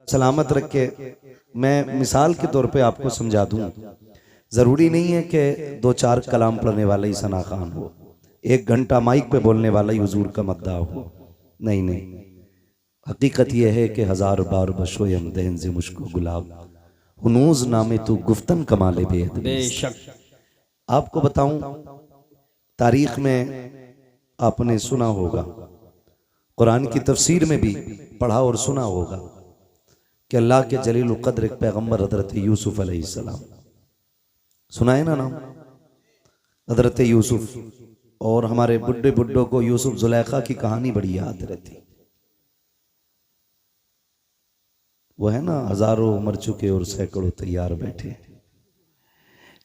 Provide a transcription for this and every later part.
सलामत रख के मैं मिसाल के तौर पे आपको समझा दूं। ज़रूरी नहीं है कि 2-4 कलाम पढ़ने वाला ही सना खान हो, 1 घंटा माइक पे बोलने वाला ही हुजूर का मद्दा हो। नहीं नहीं, हकीकत यह है कि 1000 बार बशोय हमदैन से मुश्को गुलाब हुनूज नामे तू गुफ्तन कमाले बेशक। आपको बताऊं, तारीख में आपने सुना होगा, कुरान की तफसीर में भी पढ़ा और सुना होगा कि अल्लाह के जलील क़द्र एक पैगम्बर हज़रत यूसुफ अलैहिस्सलाम, सुना है ना नाम हज़रत यूसुफ। और हमारे बुड्ढे बुड्ढों को यूसुफ जुलेखा की कहानी बड़ी याद रहती। वो है ना, हजारों मर चुके और सैकड़ों तैयार बैठे।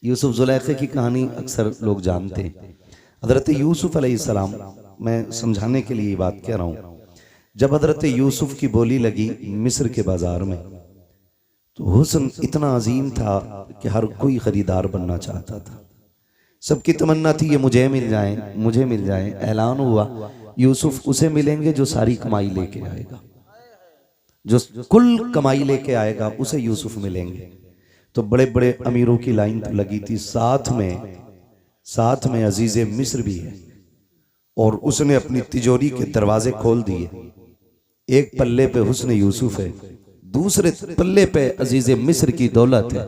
यूसुफ जुलेखे की कहानी अक्सर लोग जानते हैं। हज़रत यूसुफ अलैहिस्सलाम, मैं समझाने के लिए ये बात कह रहा हूँ, जब हज़रत यूसुफ की बोली लगी मिस्र के बाजार में, तो हुस्न इतना अजीम था कि हर कोई खरीदार बनना चाहता था। सबकी तमन्ना थी ये मुझे मिल जाए, मुझे मिल जाए। ऐलान हुआ यूसुफ उसे मिलेंगे जो सारी कमाई लेके आएगा, जो कुल कमाई लेके आएगा उसे यूसुफ मिलेंगे। तो बड़े बड़े अमीरों की लाइन तो लगी थी, साथ में अजीज़े मिस्र भी है। और उसने अपनी तिजोरी के दरवाजे खोल दिए। एक पल्ले पे हुस्न यूसुफ है, दूसरे पल्ले पे अजीज़े मिस्र की दौलत है।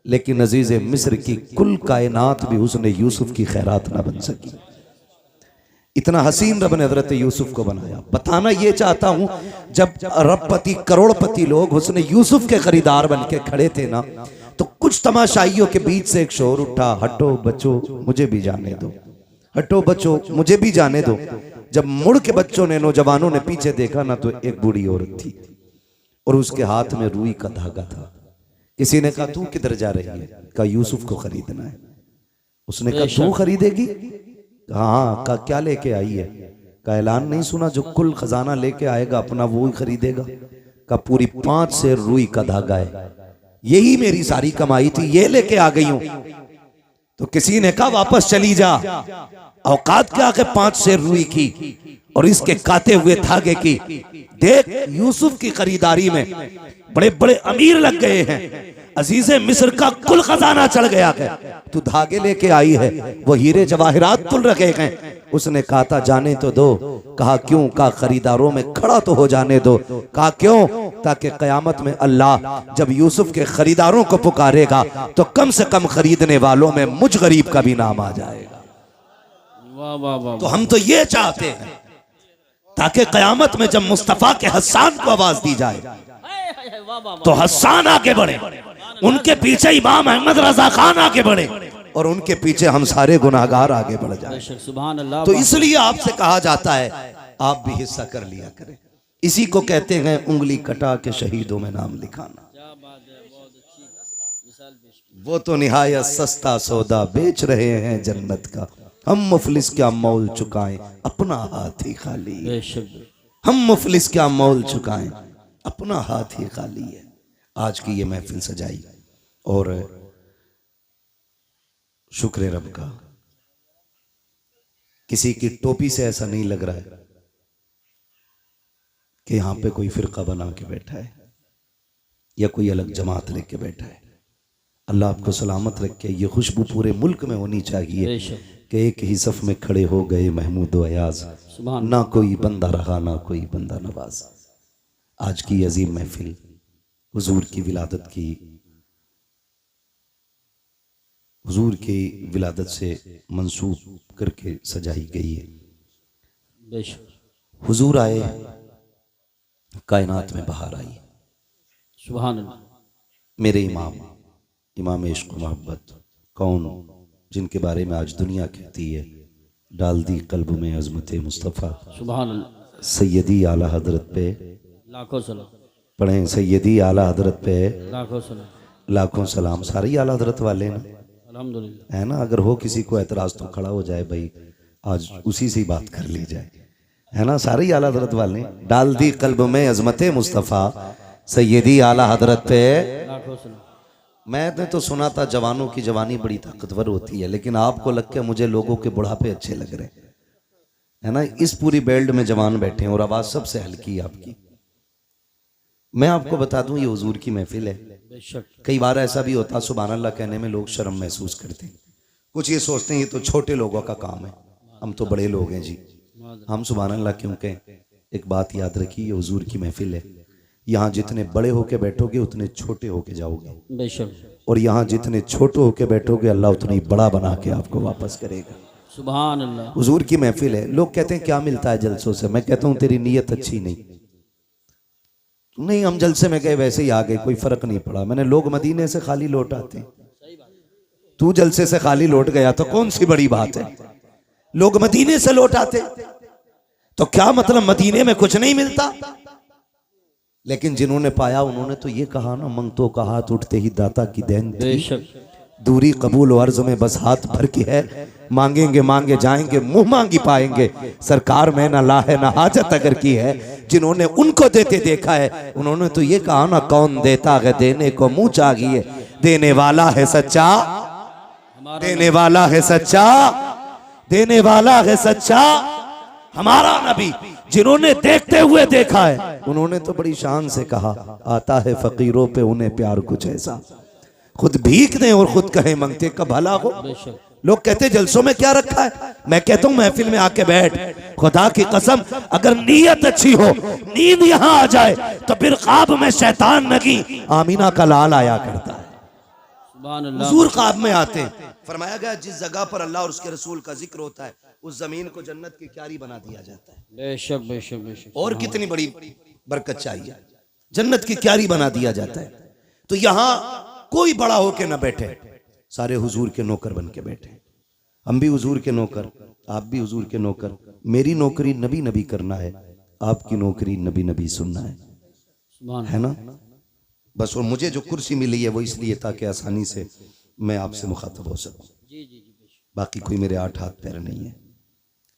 लेकिन अजीज़े मिस्र की कुल कायनात भी हुस्न यूसुफ की खैरात ना बन सकी। इतना हसीन रब ने हज़रत यूसुफ को बनाया। बताना ये चाहता हूं, जब अरबपति करोड़पति लोग हुस्न यूसुफ के खरीदार बन के खड़े थे ना, तो कुछ तमाशाइयों के बीच से एक शोर उठा, हटो बच्चों मुझे भी जाने दो, हटो बच्चों मुझे भी जाने दो। जब मुड़ के बच्चों ने, नौजवानों ने पीछे देखा ना, तो एक बूढ़ी औरत थी और उसके हाथ में रुई का धागा था। किसी ने कहा तू किधर जा रही है? कहा यूसुफ को खरीदना है। उसने कहा तू खरीदेगी? हाँ। कहा क्या लेके आई है? का ऐलान नहीं सुना, जो कुल खजाना लेके आएगा अपना वो ही खरीदेगा। का पूरी 5 सेर रुई का धागा है, यही मेरी सारी कमाई थी, ये लेके आ गई हूं। तो किसी ने कहा वापस चली जा, औकात क्या के 5 सेर रुई की और इसके काते हुए धागे की। देख यूसुफ की खरीदारी में बड़े बड़े अमीर लग गए हैं, अजीज़े मिस्र का कुल खजाना चढ़ गया है, तू धागे लेके आई है, वो हीरे जवाहिरात तुल रखे हैं। उसने कहा था जाने तो दो। कहा क्यों? कहा खरीदारों में खड़ा तो हो जाने दो। कहा क्यों? ताकि कयामत में अल्लाह जब यूसुफ के खरीदारों को पुकारेगा तो कम से कम खरीदने वालों में मुझ गरीब का भी नाम आ जाएगा। वाह वाह वाह। तो हम तो ये चाहते हैं ताकि कयामत में जब मुस्तफा के हस्सान को आवाज दी जाए तो हस्सान आगे बढ़े, उनके पीछे इमाम अहमद रजा खान आगे बढ़े और उनके पीछे हम सारे गुनाहगार आगे बढ़ जाए। सुभान अल्लाह। तो इसलिए आपसे कहा जाता है आप भी हिस्सा कर लिया करें। इसी को कहते हैं उंगली कटा के शहीदों में नाम लिखाना। वो तो निहायत सस्ता सौदा बेच रहे हैं जन्नत का, हम मुफलिस क्या मोल चुकाएं अपना हाथ ही खाली। हम मुफलिस क्या मोल चुकाएं अपना हाथ ही खाली है। आज की ये महफिल सजाई और शुक्र रब का, किसी की टोपी से ऐसा नहीं लग रहा है कि यहां पे कोई फिरका बना के बैठा है या कोई अलग जमात लेके बैठा है। अल्लाह आपको सलामत रखे। ये खुशबू पूरे मुल्क में होनी चाहिए कि एक ही सफ में खड़े हो गए महमूद अयाज, ना कोई बंदा रहा ना कोई बंदा नवाज। आज की अजीम महफिल हुजूर की विलादत की, हुजूर की विलादत से मंसूब करके सजाई गई है। हुजूर आए, कायनात में बहार आई। सुभान अल्लाह। मेरे इमाम इश्क मोहब्बत कौन, जिनके बारे में आज दुनिया कहती है डाल दी कल्ब में अजमत मुस्तफ़ा। सुभान अल्लाह। सैयदी आला हजरत पे लाखों सलाम पढ़ें, सैयदी आला हजरत पे लाखों सलाम। लाखों सलाम। सारे ही आला हजरत वाले हैं अल्हम्दुलिल्लाह, है ना। अगर हो किसी को एतराज तो खड़ा हो जाए भाई, आज उसी से ही बात कर ली जाए, है ना। सारे ही आला हजरत वाले। डाल दी कल्ब में अजमत मुस्तफ़ा सैयदी आला हजरत पे लाखों सलाम। मैंने तो सुना था जवानों की जवानी बड़ी ताकतवर होती है, लेकिन आपको लग के मुझे लोगों के बुढ़ापे अच्छे लग रहे हैं ना। इस पूरी बेल्ट में जवान बैठे हैं और आवाज सबसे हल्की है आपकी। मैं आपको बता दूं ये हुजूर की महफिल है। बेशक कई बार ऐसा भी होता सुभान अल्लाह कहने में लोग शर्म महसूस करते हैं, कुछ ये सोचते हैं ये तो छोटे लोगों का काम है, हम तो बड़े लोग हैं जी। हम सुभान अल्लाह क्यों कहें? एक बात याद रखिए, ये हुजूर की महफिल है। यहाँ जितने बड़े होके बैठोगे उतने छोटे होके जाओगे, बेशक और यहाँ जितने छोटे होके बैठोगे अल्लाह उतना ही बड़ा बना के आपको वापस करेगा। सुभान अल्लाह। हुजूर की महफिल है। लोग कहते हैं क्या मिलता है जलसों से? मैं कहता हूँ तेरी नीयत अच्छी नहीं, हम जलसे में गए वैसे ही आ गए, कोई फर्क नहीं पड़ा। मैंने लोग मदीने से खाली लौट आते हैं, तू जलसे से खाली लौट गया तो कौन सी बड़ी बात है? लोग मदीने से लौट आते तो क्या मतलब मदीने में कुछ नहीं मिलता? लेकिन जिन्होंने पाया उन्होंने तो ये कहा ना, मंगतों का हाथ उठते ही दाता की देन थी, बेशक दूरी कबूल और अर्ज में बस हाथ भर की है, मांगेंगे मांगे जाएंगे मुंह मांगी पाएंगे, सरकार में ना ला है ना हाजत अगर की है। जिन्होंने उनको देते देखा है उन्होंने तो ये कहा ना, कौन देता है देने को मुंह चाहिए, देने वाला है सच्चा, देने वाला है सच्चा, देने वाला है सच्चा हमारा नबी। जिन्होंने देखते हुए देखा है उन्होंने तो बड़ी शान से कहा, आता है फकीरों पे उन्हें प्यार कुछ ऐसा, खुद भीख दें और खुद कहें मंगते का भला हो। बेशक लोग कहते जलसों में क्या रखा है? मैं कहता हूं महफिल में आके बैठ, खुदा की कसम अगर नीयत अच्छी हो, नींद यहां आ जाए तो फिर ख्वाब में शैतान नगी आमीना का लाल आया करता है। सुभान अल्लाह। हुजूर ख्वाब में आते हैं। फरमाया गया जिस जगह पर अल्लाह और उसके रसूल का जिक्र होता है उस जमीन को जन्नत की क्यारी बना दिया जाता है। बेशक बेशक बेशक। और कितनी बड़ी बरकत चाहिए, जन्नत की क्यारी बना दिया जाता है। तो यहां कोई बड़ा होके ना बैठे, सारे हुजूर के नौकर बन के बैठे। हम भी हुजूर के नौकर, आप भी हुजूर के नौकर। मेरी नौकरी नबी नबी करना है, आपकी नौकरी नबी नबी सुनना है, सुभान है ना? बस और मुझे जो कुर्सी मिली है वो इसलिए ताकि आसानी से मैं आपसे मुखातब हो सकूं। जी जी जी बेशक। बाकी कोई मेरे 8 हाथ पैर नहीं है,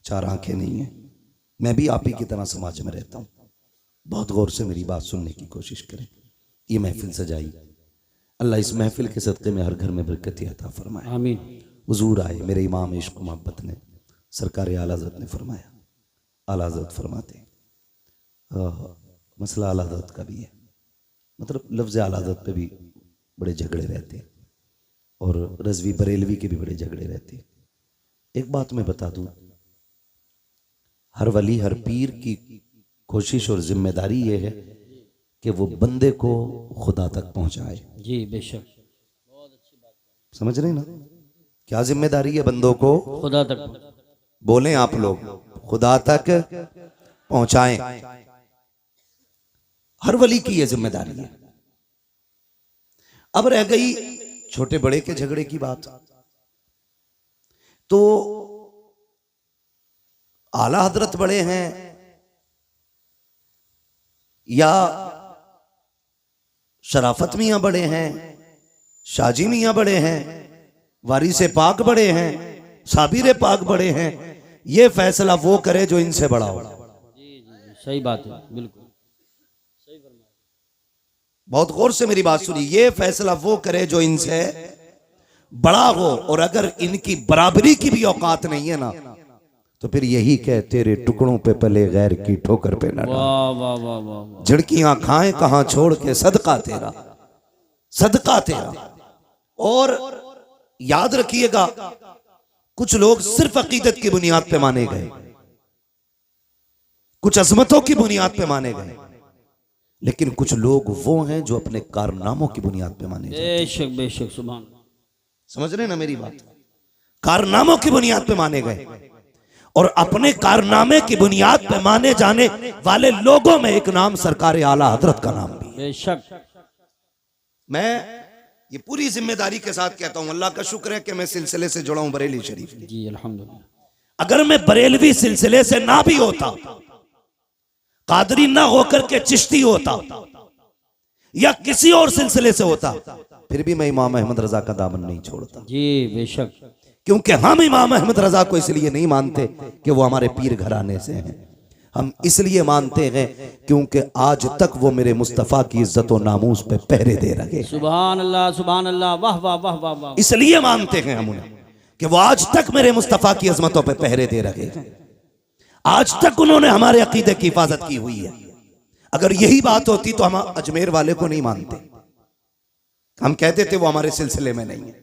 4 आंखें नहीं है। मैं भी आप ही की तरह समाज में रहता हूँ। बहुत गौर से मेरी बात सुनने की कोशिश करें। ये महफिल सजाई, अल्लाह इस महफिल के सदक़े में हर घर में बरकत अता फरमाए। आमीन। हुजूर आए, मेरे इमाम इश्क मोहब्बत ने, सरकार आला हज़रत ने फरमाया, आला हज़रत फरमाते मसला आला हज़रत का भी है, मतलब लफ्ज़ आला हज़रत पे भी बड़े झगड़े रहते हैं और रज़वी बरेलवी के भी बड़े झगड़े रहते हैं। एक बात मैं बता दूं, हर वली हर पीर की कोशिश और जिम्मेदारी ये है कि वो बंदे को खुदा तक पहुंचाए। जी बेशक। समझ रहे ना क्या जिम्मेदारी है बंदों को? खुदा तक बोलें आप लोग, खुदा तक पहुंचाएं। हर वली की यह जिम्मेदारी है। अब रह गई छोटे बड़े के झगड़े की बात, तो आला हजरत बड़े हैं या शराफत मियां बड़े हैं, शाजी मियां बड़े हैं, वारिसे पाक बड़े हैं, साबिर पाक बड़े हैं, ये फैसला वो करे जो इनसे बड़ा हो। जी जी सही बात है, बिल्कुल सही फरमाया। बहुत गौर से मेरी बात सुनिए, ये फैसला वो करे जो इनसे बड़ा हो, और अगर इनकी बराबरी की भी औकात नहीं है ना तो फिर यही कह तेरे टुकड़ों पे पले गैर की ठोकर पे न डाल। वाह वाह वाह वाह। झड़कियां खाएं कहां छोड़ के सदका तेरा, सदका तेरा। और याद रखिएगा कुछ लोग सिर्फ अकीदत की बुनियाद पे माने गए, कुछ अजमतों की बुनियाद पे माने गए, लेकिन कुछ लोग वो हैं जो अपने कारनामों की बुनियाद पे माने गए। बेशक बेशक। सुभान। समझ रहे ना मेरी बात? कारनामों की बुनियाद पे माने गए, और अपने कारनामे की बुनियाद पे माने जाने वाले लोगों में एक नाम सरकार आला हजरत का नाम भी है। बेशक। मैं ये पूरी जिम्मेदारी के साथ कहता हूं, अल्लाह का शुक्र है कि मैं सिलसिले से जुड़ा हूं बरेली शरीफ। जी अल्हम्दुलिल्लाह। अगर मैं बरेलवी सिलसिले से ना भी होता, कादरी ना होकर के चिश्ती होता या किसी और सिलसिले से होता, फिर भी मैं इमाम अहमद रजा का दामन नहीं छोड़ता। जी बेशक। क्योंकि हम इमाम अहमद रजा को इसलिए नहीं मानते कि वो हमारे पीर घराने से हैं, हम इसलिए मानते हैं क्योंकि आज तक वो मेरे मुस्तफ़ा की इज्जत और नामूस पे पहरे दे रहे। सुभान अल्लाह सुभान अल्लाह। वाह वाह वाह वाह वाह। इसलिए मानते हैं हम उन्हें कि वो आज तक मेरे मुस्तफ़ा की अजमतों पे पहरे दे रहे हैं। आज तक उन्होंने हमारे अकीदे की हिफाजत की हुई है, अगर यही बात होती तो हम अजमेर वाले को नहीं मानते, हम कहते थे वो हमारे सिलसिले में नहीं है,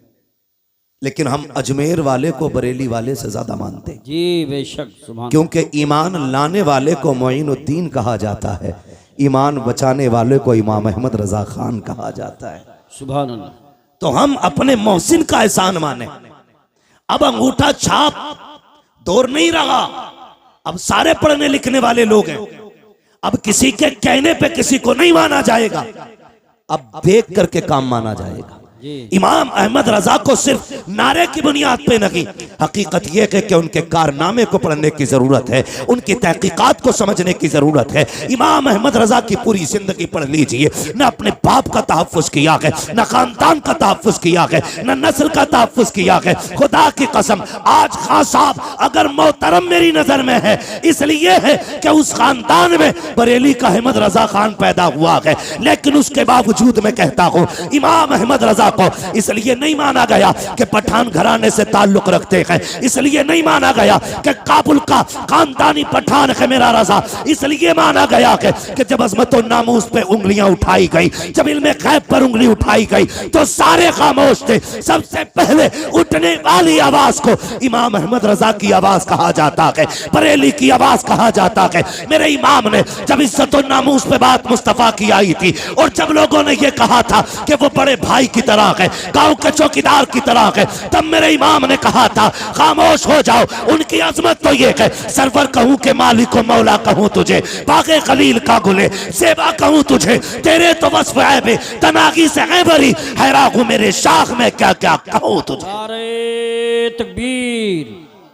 लेकिन हम अजमेर वाले को बरेली वाले से ज्यादा मानते हैं। जी बेशक, सुभान। क्योंकि ईमान लाने वाले को मोइनुद्दीन कहा जाता है, ईमान बचाने वाले को इमाम अहमद रजा खान कहा जाता है। सुभान अल्लाह। तो हम अपने मोहसिन का एहसान माने। अब अंगूठा छाप दौर नहीं रहा, अब सारे पढ़ने लिखने वाले लोग हैं। अब किसी के कहने पे किसी को नहीं माना जाएगा, अब देख करके काम माना जाएगा। इमाम अहमद रजा को सिर्फ नारे की बुनियाद पे नहीं, हकीकत यह है कि उनके कारनामे को पढ़ने की जरूरत है, उनकी तहकीकात को समझने की जरूरत है। इमाम अहमद रजा की पूरी जिंदगी पढ़ लीजिए, न अपने बाप का तहफ़्फ़ुज़ किया है, न खानदान का तहफ़्फ़ुज़ किया है, न नस्ल का तहफ़्फ़ुज़ किया है। खुदा की कसम, आज खान साहब अगर मोहतरम मेरी नजर में है इसलिए है कि उस खानदान में बरेली का अहमद रजा खान पैदा हुआ है, लेकिन उसके बावजूद मैं कहता हूँ इमाम अहमद रजा को इसलिए नहीं माना गया कि पठान घराने से ताल्लुक रखते हैं, इसलिए नहीं माना गया कि काबुल का खानदानी पठान है मेरा रजा, इसलिए माना गया कि जब अज़मत और नामूस पे उंगलियां उठाई गई, जब इल्मे गैब पर उंगली उठाई गई तो सारे खामोश थे। सबसे पहले उठने वाली आवाज को इमाम अहमद रजा की आवाज कहा जाता है, बरेली की आवाज कहा जाता है। मेरे इमाम ने जब इज्जत और नामूस पे बात मुस्तफा की आई थी और जब लोगों ने यह कहा था कि वो बड़े भाई की तरह है, गांव के चौकीदार की तरह है, तब मेरे इमाम ने कहा था खामोश हो जाओ, उनकी अजमत तो ये है, सरवर कहूं के मालिक को मौला कहूं तुझे, बागे खलील का गुले सेवा कहूं तुझे, तेरे तो वस्फ ऐबे तनागी से ऐबरी हैरा हूं मेरे शाख में क्या क्या कहूं तुझे। नारे तकबीर,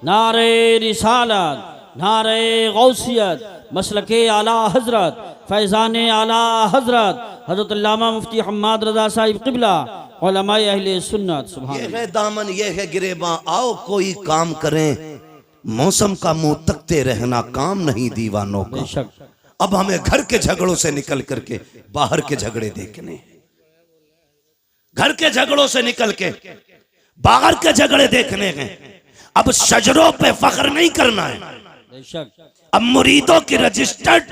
नारे रिसालत, नारे गौसियत, मसलके आला हजरत, फैजान आला हजरत हजरत अल्लामा मुफ्ती हम्माद रजा साहिब क़िबला उलमाए अहले सुन्नत। सुभान। ये है दामन, ये है गिरेबां, आओ कोई काम करें, मौसम का मुंह तकते रहना काम नहीं दीवानों का। बेशक। अब हमें घर के झगड़ों से निकल करके बाहर के झगड़े देखने, घर के झगड़ों से निकल के बाहर के झगड़े देखने हैं। अब शजरों पे फख्र नहीं करना है, बेशक। अब मुरीदों की रजिस्टर्ड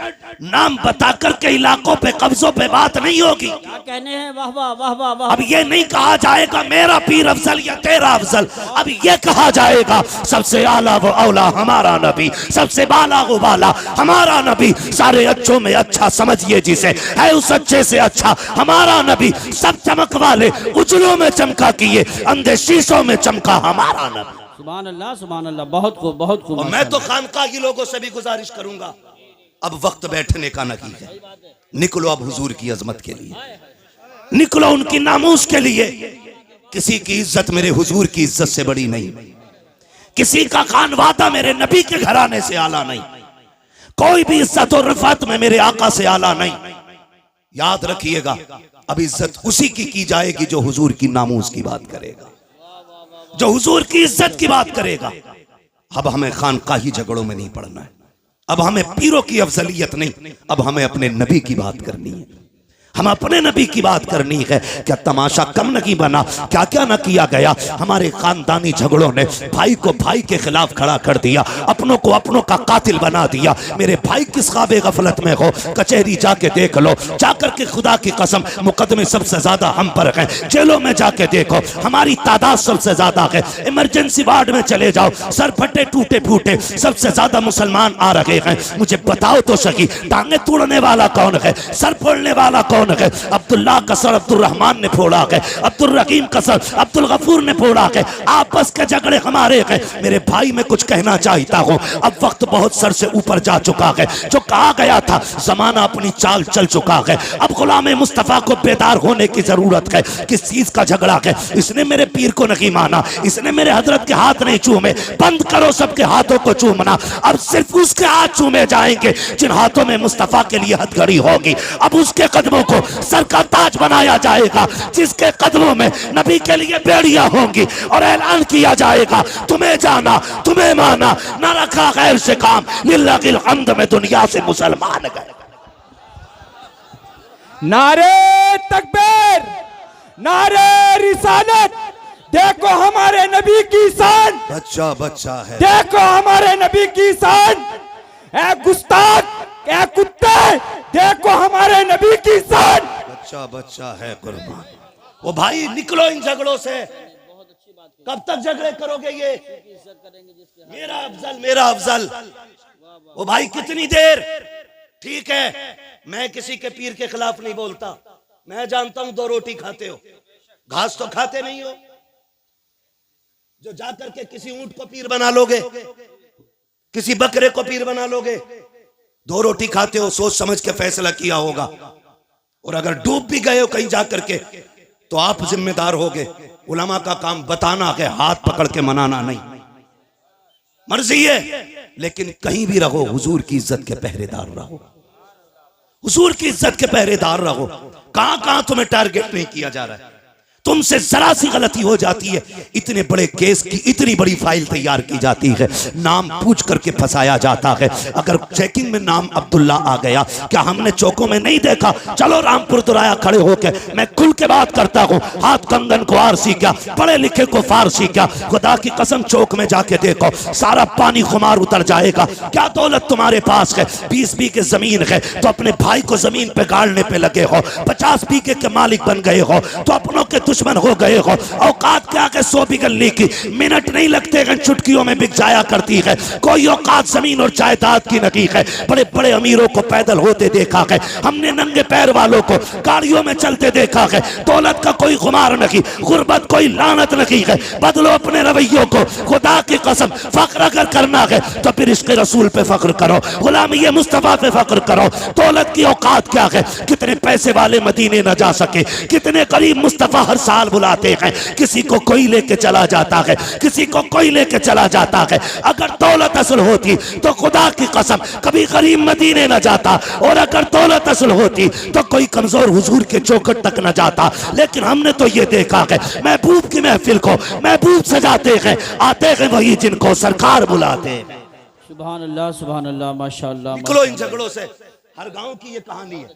नाम बताकर के इलाकों पे कब्जों पे बात नहीं होगी। क्या कहने हैं, वाह वाह वाह वाह वाह। अब ये नहीं कहा जाएगा मेरा पीर अफजल या तेरा अफजल, अब ये कहा जाएगा सबसे आला वो औला हमारा नबी, सबसे बाला वो बाला हमारा नबी, सारे अच्छों में अच्छा समझिए जिसे, है उस अच्छे से अच्छा हमारा नबी, सब चमक वाले उजलों में चमका किए, अंधे शीशों में चमका हमारा नबी। सुभान अल्लाह, सुभान अल्लाह। बहुत खूब, बहुत खूब। और मैं तो खानकाही लोगों से भी गुजारिश करूंगा, अब वक्त बैठने का नहीं है, निकलो अब हुजूर की अजमत के लिए, निकलो उनकी नामूस के लिए। किसी की इज्जत मेरे हुजूर की इज्जत से बड़ी नहीं, किसी का खानवादा मेरे नबी के घराने से आला नहीं, कोई भी इज्जत और रफात में मेरे आका से आला नहीं। याद रखिएगा, अब इज्जत उसी की जाएगी जो हुजूर की नामूस की बात करेगा, जो हुजूर की इज्जत की बात करेगा। अब हमें खानकाही झगड़ों में नहीं पड़ना है, अब हमें पीरों की अफजलियत नहीं, अब हमें अपने नबी की बात करनी है, हम अपने नबी की बात करनी है। क्या तमाशा कम नहीं बना, क्या क्या न किया गया। हमारे खानदानी झगड़ों ने भाई को भाई के खिलाफ खड़ा कर दिया, अपनों को अपनों का कातिल बना दिया। मेरे भाई किस ख्वाबे गफलत में हो, कचहरी जाके देख लो, जाकर के खुदा की कसम मुकदमे सबसे ज्यादा हम पर हैं, जेलों में जाके देखो हमारी तादाद सबसे ज्यादा है। इमरजेंसी वार्ड में चले जाओ, सर फटे टूटे फूटे सबसे ज्यादा मुसलमान आ रहे हैं। मुझे बताओ तो सही, टांगे तोड़ने वाला कौन है, सर फोड़ने वाला कौन है? अब्दुल्लाह का सर अब्दुल रहमान ने फोड़ा है, अब्दुल रहीम का सर अब्दुल गफूर ने फोड़ा है। आपस के झगड़े हमारे हैं। मेरे भाई मैं कुछ कहना चाहता हूँ, अब वक्त बहुत सर से ऊपर जा चुका है। जो कहा गया था जमाना अपनी चाल चल चुका है। अब गुलाम मुस्तफा को बेदार होने की जरूरत है। किस चीज का झगड़ा है? इसने मेरे पीर को नहीं माना, इसने मेरे हजरत के हाथ नहीं चूमे। बंद करो सबके हाथों को चूमना, अब सिर्फ उसके हाथ चूमे जाएंगे जिन हाथों में मुस्तफा के लिए हथकड़ी होगी। अब उसके कदमों को सर का ताज बनाया जाएगा जिसके कदमों में नबी के लिए बेड़ियां होंगी, और ऐलान किया जाएगा तुम्हें जाना तुम्हें माना, न रखा गैर से काम, लिल्लाहिल हम्द में दुनिया से मुसलमान गए। नारे तकबीर, नारे रिसालत, देखो हमारे नबी की शान, बच्चा बच्चा है, देखो हमारे नबी की शान। ए गुस्ताख, ए कुत्ते, देखो हमारे नबी की शान। बच्चा बच्चा है कुर्बान। वो भाई निकलो इन झगड़ों से, कब तक झगड़े करोगे ये? मेरा अफजल मेरा अफजल। वो भाई कितनी देर? ठीक है, मैं किसी के पीर के खिलाफ नहीं बोलता, मैं जानता हूं 2 रोटी खाते हो, घास तो खाते नहीं हो, जो जाकर के किसी ऊंट को पीर बना लोगे, किसी बकरे को पीर बना लोगे। 2 रोटी खाते हो, सोच समझ के फैसला किया होगा, और अगर डूब भी गए हो कहीं जाकर के तो आप जिम्मेदार होगे। उलमा का काम बताना है, हाथ पकड़ के मनाना नहीं। मर्जी है, लेकिन कहीं भी रहो हुजूर की इज्जत के पहरेदार रहो, हुजूर की इज्जत के पहरेदार रहो। कहां कहां तुम्हें टारगेट नहीं किया जा रहा है, तुमसे जरा सी गलती हो जाती है, इतने बड़े केस की इतनी बड़ी फाइल तैयार की जाती है, नाम पूछ करके फंसाया जाता है। अगर चेकिंग में नाम अब्दुल्ला आ गया, क्या हमने चौकों में नहीं देखा? चलो रामपुर दुराया खड़े होके मैं खुल के बात करता हूँ, हाथ कंगन को आरसी क्या, पढ़े लिखे को फारसी क्या, खुदा की कसम चौक में जाके देखो, सारा पानी खुमार उतर जाएगा। क्या दौलत तुम्हारे पास है? 20 बीघे जमीन है तो अपने भाई को जमीन पे गाड़ने पे लगे हो, 50 बीघे के मालिक बन गए हो तो अपनों के दुश्मन हो गए हो। औकात क्या के 100 बिगलने की मिनट नहीं लगते, चुटकियों में बिक जाया करती है। कोई औकात जमीन और जायदाद की नहीं है। बड़े बड़े अमीरों को पैदल होते देखा है हमने, नंगे पैर वालों को गाड़ियों में चलते देखा है। दौलत का कोई खुमार नहीं, गुर्बत कोई लानत नहीं है। बदलो अपने रवैयों को, खुदा की कसम फख्र अगर करना है तो फिर इसके रसूल पे फख्र करो, गुलामी मुस्तफा पे फख्र करो। दौलत की औकात क्या है? कितने पैसे वाले मदीने न जा सके, कितने गरीब मुस्तफा हर साल बुलाते हैं, किसी को कोई लेके चला जाता है, किसी को कोई लेके चला जाता है। अगर दौलत असल होती तो खुदा की कसम कभी गरीब मदीने न जाता, और अगर दौलत असल होती तो कोई कमजोर हुजूर के चौखट तक न जाता। लेकिन हमने तो ये देखा है, महबूब की महफिल को महबूब सजाते हैं, आते हैं वही जिनको सरकार बुलाते हैं। सुभान अल्लाह माशाअल्लाह। निकलो इन झगड़ों से। हर गांव की ये कहानी है,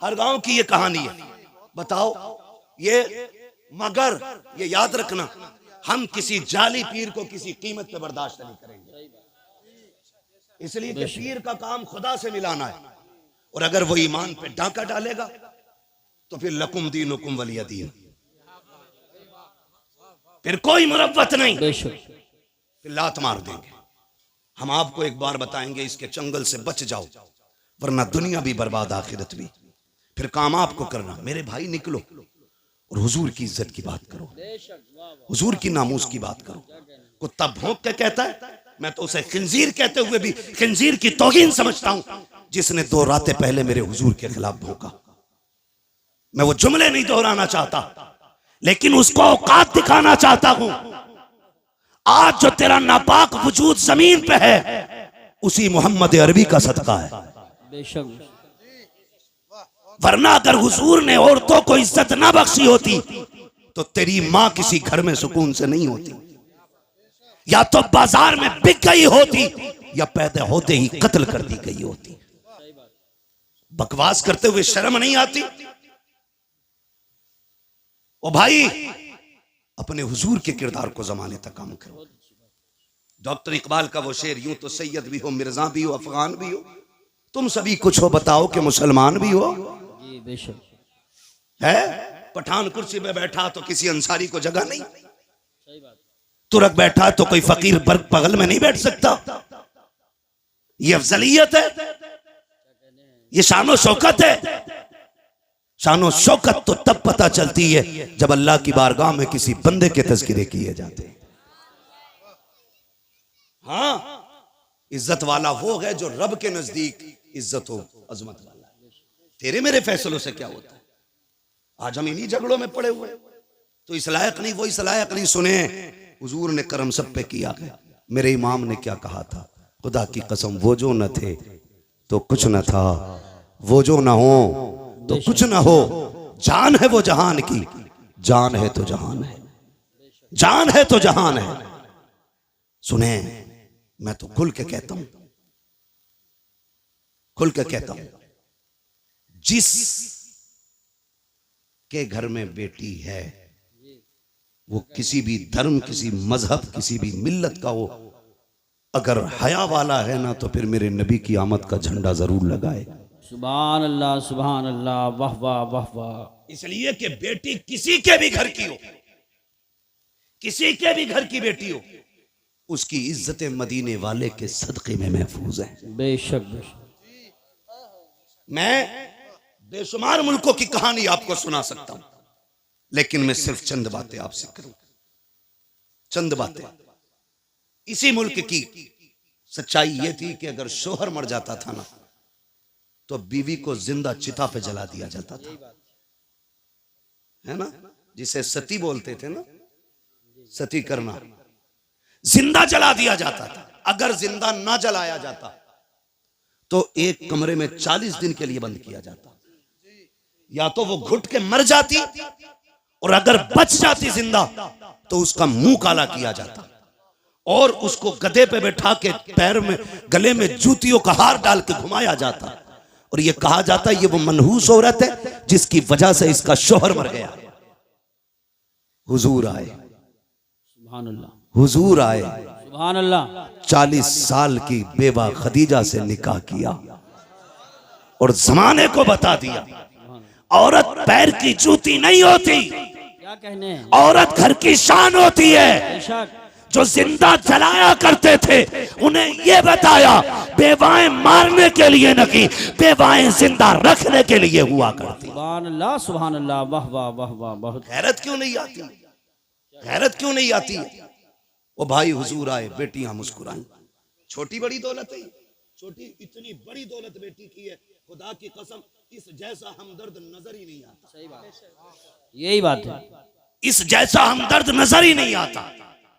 हर गांव की ये कहानी है। बताओ ये, मगर ये याद रखना, हम किसी जाली पीर को किसी कीमत पे बर्दाश्त नहीं करेंगे, इसलिए कि पीर का काम खुदा से मिलाना है। और अगर वो ईमान पे डाका डालेगा तो फिर लकुम दीनुकुम वलिय दीन, फिर कोई मुरव्वत नहीं, फिर लात मार देंगे। हम आपको एक बार बताएंगे, इसके चंगल से बच जाओ, वरना दुनिया भी बर्बाद आखिरत भी। फिर काम आपको करना। मेरे भाई निकलो और हुजूर की इज्जत की बात करो, हुजूर की नामूस की बात करो। कुत्ता भौंक के कहता है, मैं तो उसे खिंजीर कहते हुए भी खिंजीर की तौहीन समझता हूं, जिसने 2 रातें पहले मेरे हुजूर के खिलाफ भौंका। मैं वो जुमले नहीं दोहराना चाहता, लेकिन उसको औकात दिखाना चाहता हूं। आज जो तेरा नापाक वजूद जमीन पे है, उसी मोहम्मद अरबी का सदका है। बेशक, वरना अगर हुजूर ने औरतों को इज्जत ना बख्शी होती तो तेरी मां किसी घर में सुकून से नहीं होती, या तो बाजार में बिक गई होती, या पैदा होते ही कत्ल कर दी गई होती। बकवास करते हुए शर्म नहीं आती? ओ भाई, अपने हुजूर के किरदार को जमाने तक काम करो। डॉक्टर इकबाल का वो शेर, यूं तो सैयद भी हो, मिर्जा भी हो, अफगान भी हो, तुम सभी कुछ हो, बताओ कि मुसलमान भी हो। है पठान कुर्सी में बैठा तो किसी अंसारी को जगह नहीं, तुरक बैठा तो कोई फकीर बर्ग बगल में नहीं बैठ सकता। ये अफजलियत है, ये शानो शौकत है। शानो शौकत तो तब पता चलती है जब अल्लाह की बारगाह में किसी बंदे के तज़किरे किए जाते हैं। हाँ, इज्जत वाला वो है जो रब के नजदीक इज्जत हो, अजमत वाला। तेरे मेरे फैसलों से क्या होता है? आज हम इन्हीं झगड़ों में पड़े हुए, तो इस लायक नहीं वो इस लायक नहीं। सुने, हुजूर ने करम सब पे किया है। मेरे इमाम ने क्या कहा था? खुदा की कसम, वो जो न थे तो कुछ न था, वो जो न हो तो कुछ न हो। जान है वो जहान की, जान है तो जहान है, जान है तो जहान है। सुने, मैं तो खुल के कहता हूं, खुल के कहता हूं, जिस के घर में बेटी है, वो किसी भी धर्म, किसी मजहब, किसी भी मिल्लत का हो, अगर हया वाला है ना, तो फिर मेरे नबी की आमद का झंडा जरूर लगाए। सुभान अल्लाह, वाह वाह वाह वाह। इसलिए कि बेटी किसी के भी घर की हो, किसी के भी घर की बेटी हो, उसकी इज्जत मदीने वाले के सदक़े में महफूज है। बेशक बेशक। मैं बेशुमार मुल्कों की कहानी आपको सुना सकता हूं, लेकिन मैं सिर्फ चंद बातें आपसे करूं, चंद बातें। इसी मुल्क की सच्चाई यह थी कि अगर शोहर मर जाता था ना, तो बीवी को जिंदा चिता पे जला दिया जाता था, है ना, जिसे सती बोलते थे ना, सती करना, जिंदा जला दिया जाता था। अगर जिंदा ना जलाया जाता तो एक कमरे में 40 दिन के लिए बंद किया जाता। या तो वो घुट के मर जाती, और अगर बच जाती जिंदा तो उसका मुंह काला किया जाता, और उसको गधे पे बैठा के पैर में गले में जूतियों का हार डाल के घुमाया जाता, और ये कहा जाता ये वो मनहूस औरत है जिसकी वजह से इसका शोहर मर गया। हुजूर आए, सुभान अल्लाह, हुजूर आए, सुभान अल्लाह। 40 साल की बेवा खदीजा से निकाह किया और जमाने को बता दिया औरत पैर की जूती नहीं होती, क्या कहने हैं? औरत घर की शान होती है। बेशक। जो जिंदा जलाया करते थे उन्हें यह बताया बेवाएं मारने के लिए नहीं, बेवाएं जिंदा रखने के लिए हुआ करती। सुभान अल्लाह, वाह वाह वाह वाह। बहुत गैरत क्यों नहीं आती, गैरत क्यों नहीं आती? वो भाई हुजूर आए, बेटियां मुस्कुराई। छोटी बड़ी दौलत है, छोटी इतनी बड़ी दौलत बेटी की है, खुदा की कसम इस जैसा हमदर्द नजर ही नहीं आता। सही बात, यही बात है। इस जैसा हमदर्द नजर ही नहीं आता।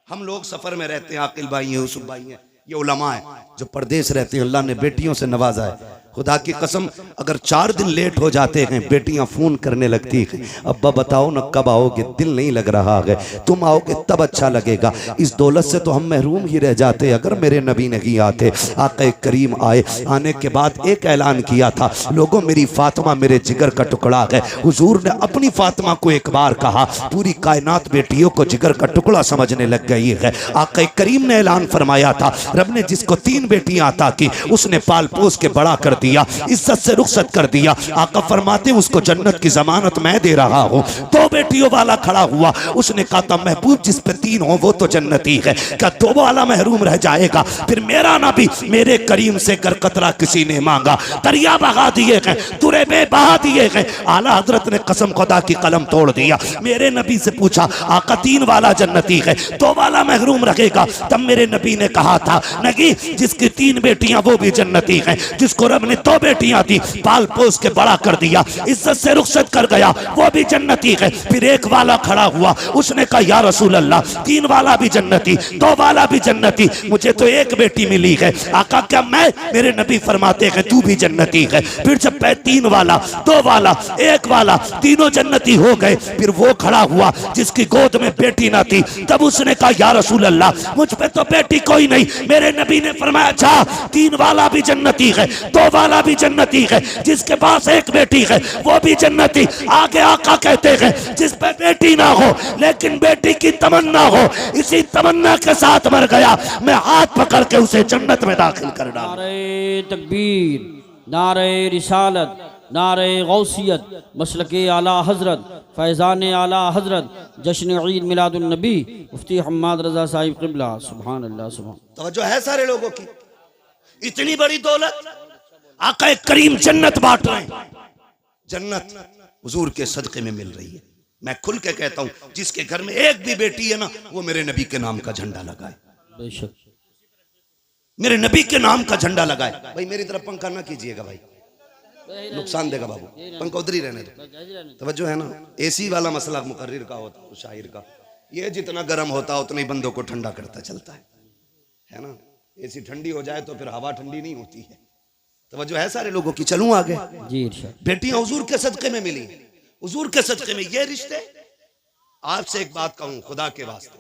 हम लोग सफर में रहते हैं, आकिल भाई हैं, यूसुफ भाई हैं, ये उलमा है जो परदेश रहते हैं, अल्लाह ने बेटियों से नवाजा है। खुदा की कसम अगर 4 दिन लेट हो जाते हैं, बेटियां फोन करने लगती हैं, अब्बा बताओ ना कब आओगे, दिल नहीं लग रहा है, तुम आओगे तब अच्छा लगेगा। इस दौलत से तो हम महरूम ही रह जाते अगर मेरे नबी नहीं आते। आक़ा करीम आए, आने के बाद एक ऐलान किया था, लोगों मेरी फातिमा मेरे जिगर का टुकड़ा है। हुजूर ने अपनी फातिमा को एक बार कहा, पूरी कायनात बेटियों को जिगर का टुकड़ा समझने लग गई है। आक़ा करीम ने ऐलान फरमाया था, रब ने जिसको 3 बेटियां अता की उसने पाल पोस के बड़ा कर दिया, इज्जत से रुखसत कर दिया। आका फरमाते उसको जन्नत की जमानत मैं दे रहा हूँ। 2 बेटियों वाला खड़ा हुआ, उसने कहा था महबूब जिस पे 3 हो वो तो जन्नती है, क्या 2 वाला महरूम रह जाएगा? फिर मेरा नबी मेरे करीम से कर कतरा किसी ने मांगा, दरिया बहा दिए गए, तुरे में बहा दिए गए। आला हजरत ने कसम खुदा की कलम तोड़ दिया। मेरे नबी से पूछा आका 3 वाला जन्नती है, 2 वाला महरूम रहेगा? तब मेरे नबी ने कहा था नहीं, जिसकी 3 बेटियां वो भी जन्नती है, जिसको रब ने 2 बेटियां दी, पाल पोस के बड़ा कर दिया, इज्जत से रुखसत कर गया, वो भी जन्नती है। फिर एक वाला खड़ा हुआ, उसने कहा या रसूल अल्लाह 3 वाला भी जन्नती, 2 वाला भी जन्नती, मुझे तो 1 बेटी मिली है। आका क्या मैं? मेरे नबी फरमाते हैं तू भी जन्नती है। फिर जब 3 वाला, 2 वाला, 1 वाला, तीनों जन्नती हो गए, फिर वो खड़ा हुआ जिसकी गोद में बेटी ना थी, तब उसने कहा या रसूल अल्लाह मुझ पे तो बेटी कोई नहीं। मेरे नबी ने फरमाया अच्छा 3 वाला भी जन्नती है, 2 वाला भी जन्नती है, जिसके पास 1 बेटी है वो भी जन्नती। आगे आका कहते हैं जिस पे बेटी ना हो लेकिन बेटी की तमन्ना हो, इसी तमन्ना के साथ मर गया, मैं हाथ पकड़ के उसे जन्नत में दाखिल कर डाला। नारे तकबीर, नारे रिसालत, नारे गौसियत, मसलके आला हजरत, फैज़ान आला हजरत, जश्न ईद मिलादुन नबी मुफ्ती हम्माद रजा साहिब क़िबला। सुभान अल्लाह, सुभान। तवज्जो है सारे लोगों की? इतनी बड़ी दौलत, आका करीम जन्नत बांट रहे हैं, जन्नत हुजूर के सदके में मिल रही है। मैं खुल के कहता हूं जिसके घर में 1 भी बेटी है ना, वो मेरे नबी के नाम का झंडा लगाए, बेशक मेरे नबी के नाम का झंडा लगाए। भाई मेरी तरफ पंखा ना कीजिएगा भाई, नुकसान देगा बाबू, पंखा उधर ही रहने दो। तवज्जो है ना? एसी वाला मसला मुकर्रिर का होता है, शायर का, ये जितना गर्म होता उतना ही बंदों को ठंडा करता चलता है ना? एसी ठंडी हो जाए तो फिर हवा ठंडी नहीं होती है। तवज्जो है सारे लोगों की? चलूं आगे। जी इरशाद। बेटियां हुजूर के सदके में मिली, हुजूर के सदके में ये रिश्ते। आपसे एक बात कहूं खुदा के वास्ते,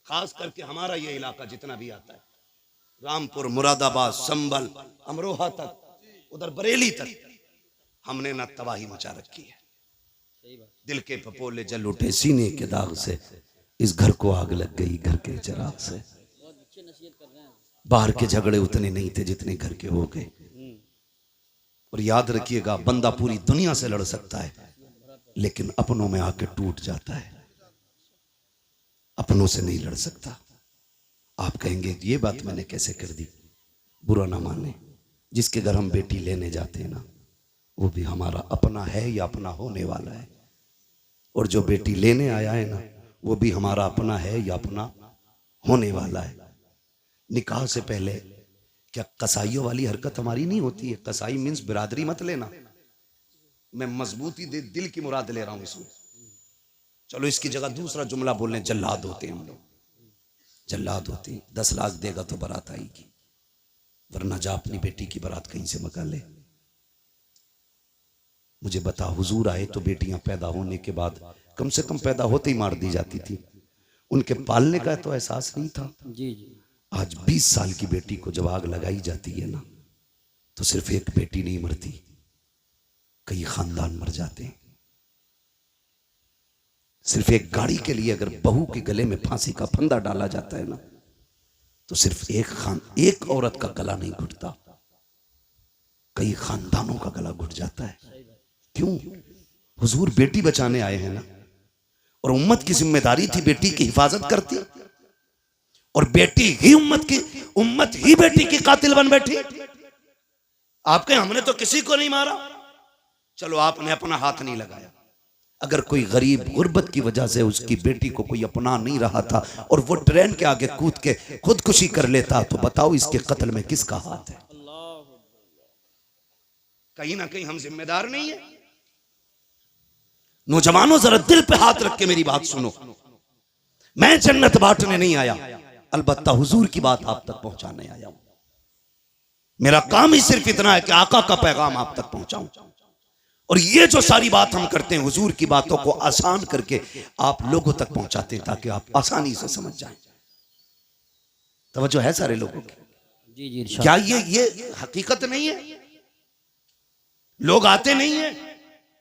खास करके हमारा ये इलाका जितना भी आता है, रामपुर, मुरादाबाद, संभल, अमरोहा तक, उधर बरेली तक, हमने ना तबाही मचा रखी है। दिल के पपोले जल उठे सीने के दाग से, इस घर को आग लग गई घर के चिराग से। बाहर के झगड़े उतने नहीं थे जितने घर के हो गए। और याद रखिएगा, बंदा पूरी दुनिया से लड़ सकता है लेकिन अपनों में आके टूट जाता है, अपनों से नहीं लड़ सकता। आप कहेंगे ये बात मैंने कैसे कर दी? बुरा ना माने, जिसके घर हम बेटी लेने जाते हैं ना, वो भी हमारा अपना है या अपना होने वाला है, और जो बेटी लेने आया है ना, वो भी हमारा अपना है या अपना होने वाला है। निकाह से पहले क्या कसाईयों वाली हरकत हमारी नहीं होती है? कसाई मीन्स बिरादरी मत लेना, मैं मजबूती दिल की मुराद ले रहा हूं इसमें। चलो इसकी जगह दूसरा जुमला बोलने, जल्लाद होते हैं हम लोग, जल्लाद होते हैं। 10 लाख देगा तो बारात आएगी, वरना जा अपनी बेटी की बारात कहीं से मंगा ले। मुझे बता, हुजूर आए तो बेटियां पैदा होने के बाद कम से कम पैदा होते ही मार दी जाती थी, उनके पालने का तो एहसास नहीं था। जी जी। आज 20 साल की बेटी को जब आग लगाई जाती है ना, तो सिर्फ एक बेटी नहीं मरती, कई खानदान मर जाते हैं। सिर्फ एक गाड़ी के लिए अगर बहू के गले में फांसी का फंदा डाला जाता है ना, तो सिर्फ एक औरत का गला नहीं घुटता, कई खानदानों का गला घुट जाता है। क्यों? हुजूर बेटी बचाने आए हैं ना, और उम्मत की जिम्मेदारी थी बेटी की हिफाजत करती, और बेटी ही उम्मत ही बेटी की कातिल बन बैठी। आप कहें हमने तो किसी को नहीं मारा, चलो आपने अपना हाथ नहीं लगाया। अगर कोई गरीब गुर्बत की वजह से उसकी बेटी को कोई अपना नहीं रहा था और वो ट्रेन के आगे कूद के खुदकुशी कर लेता, तो बताओ इसके कत्ल में किसका हाथ है? कहीं ना कहीं हम जिम्मेदार नहीं है। नौजवानों जरा दिल पे हाथ रख के मेरी बात सुनो, मैं जन्नत बांटने नहीं आया, अलबत्ता हुजूर की बात आप तक पहुंचाने आया हूं। मेरा काम ही सिर्फ इतना है कि आका का पैगाम आप तक पहुंचाऊं, और ये जो सारी बात हम करते हैं हुजूर की बातों को आसान करके आप लोगों तक पहुंचाते हैं ताकि आप आसानी से समझ जाएं। तवज्जो है सारे लोगों की? जी जी। क्या ये हकीकत नहीं है? लोग आते नहीं है